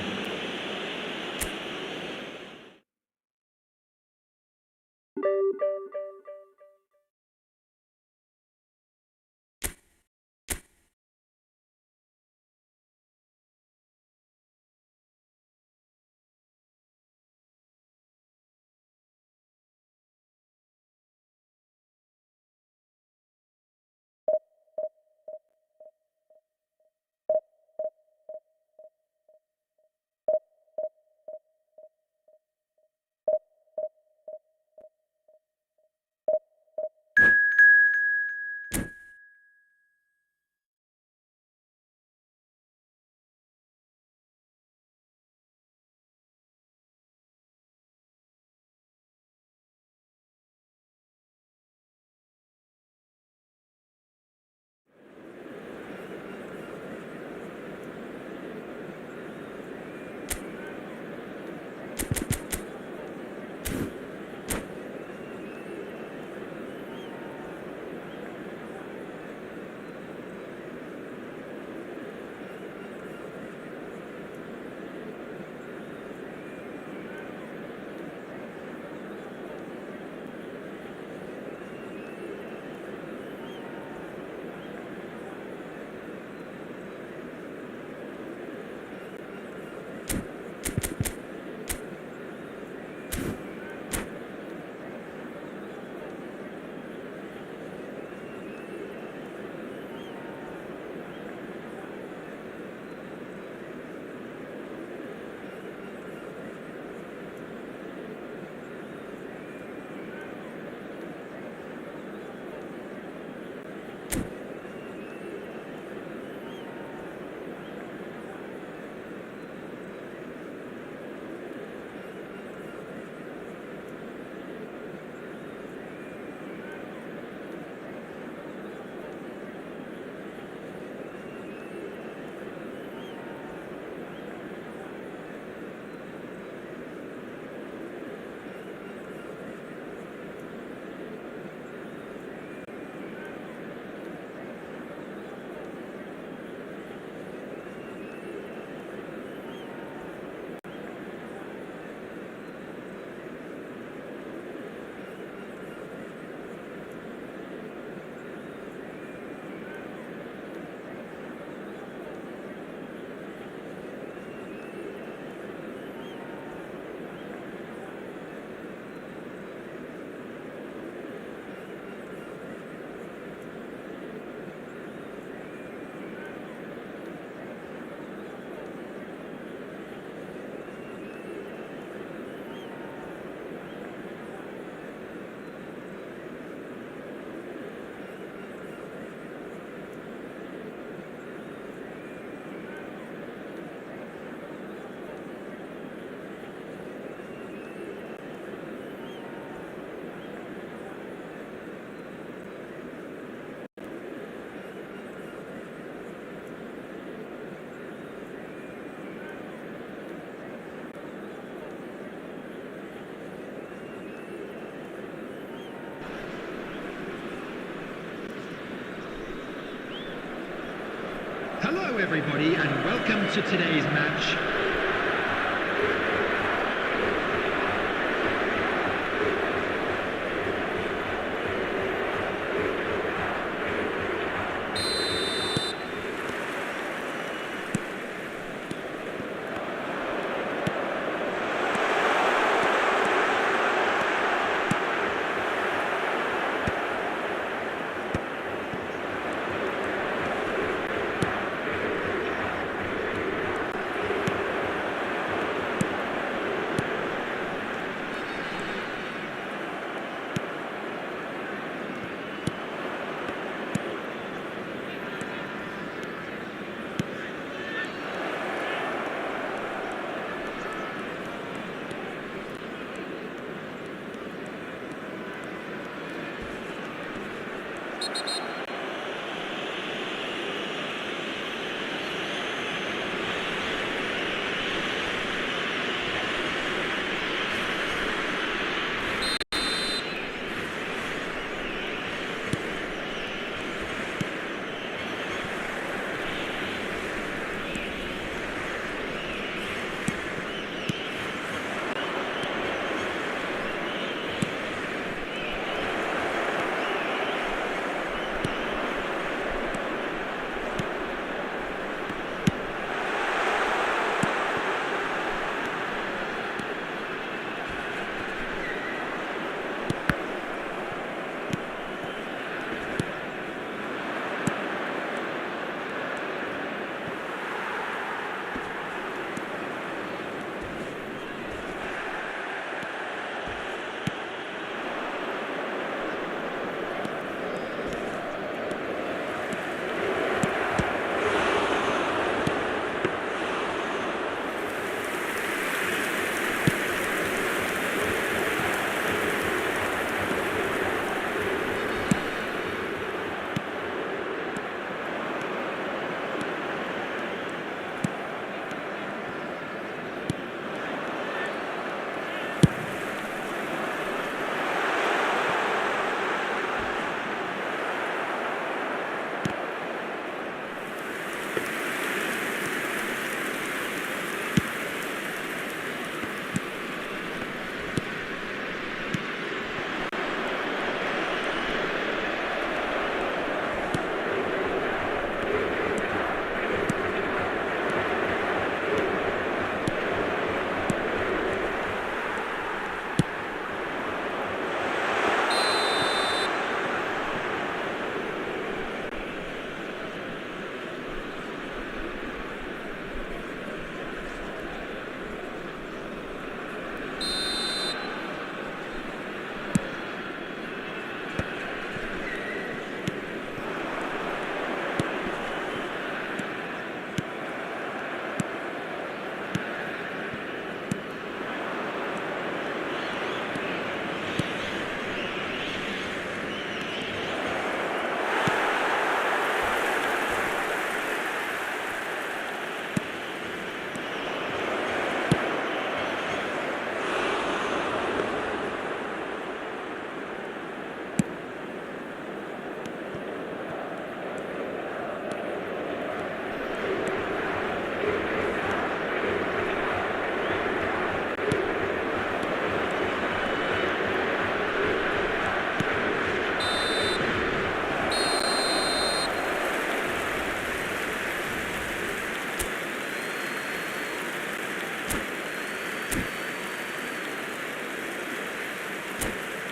Hello everybody and welcome to today's match.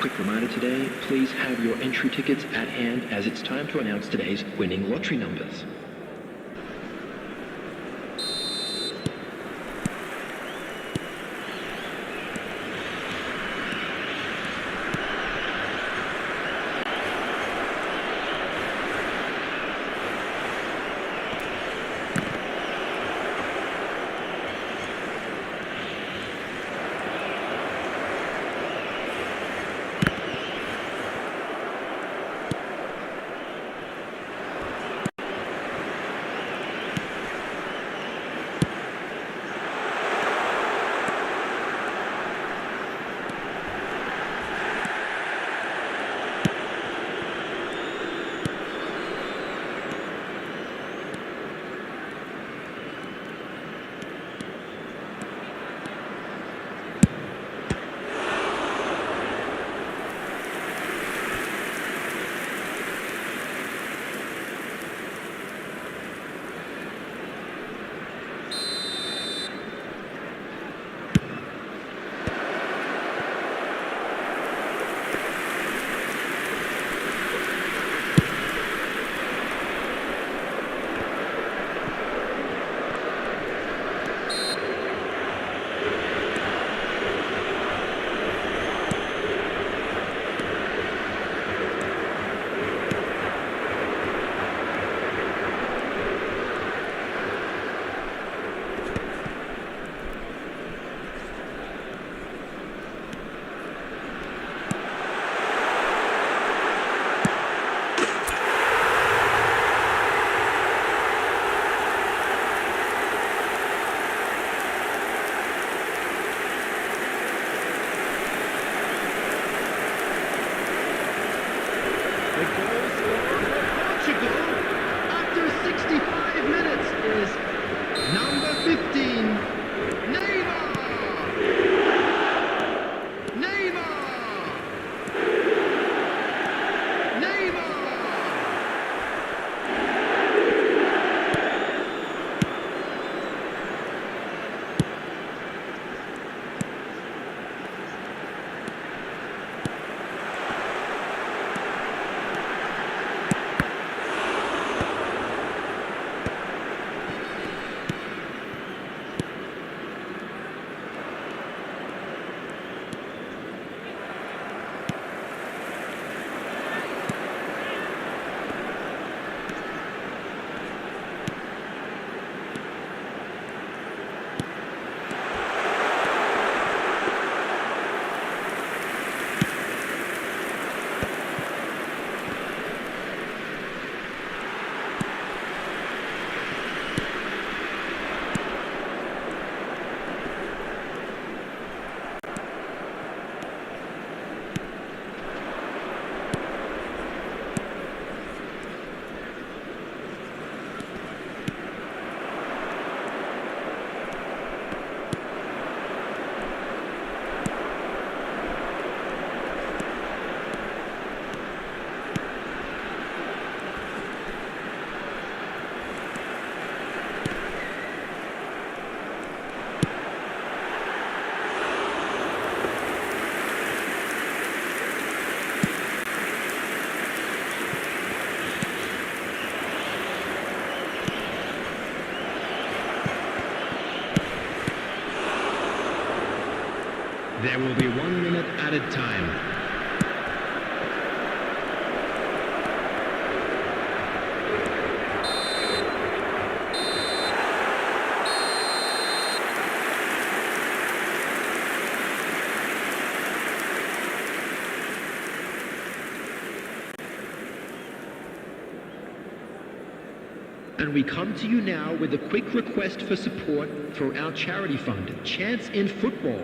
quick reminder today, please have your entry tickets at hand as it's time to announce today's winning lottery numbers. The goal scorer for Portugal after 65 minutes is number 15, Neymar! Neymar! Neymar! There will be 1 minute added time. And we come to you now with a quick request for support for our charity fund, Chance in Football.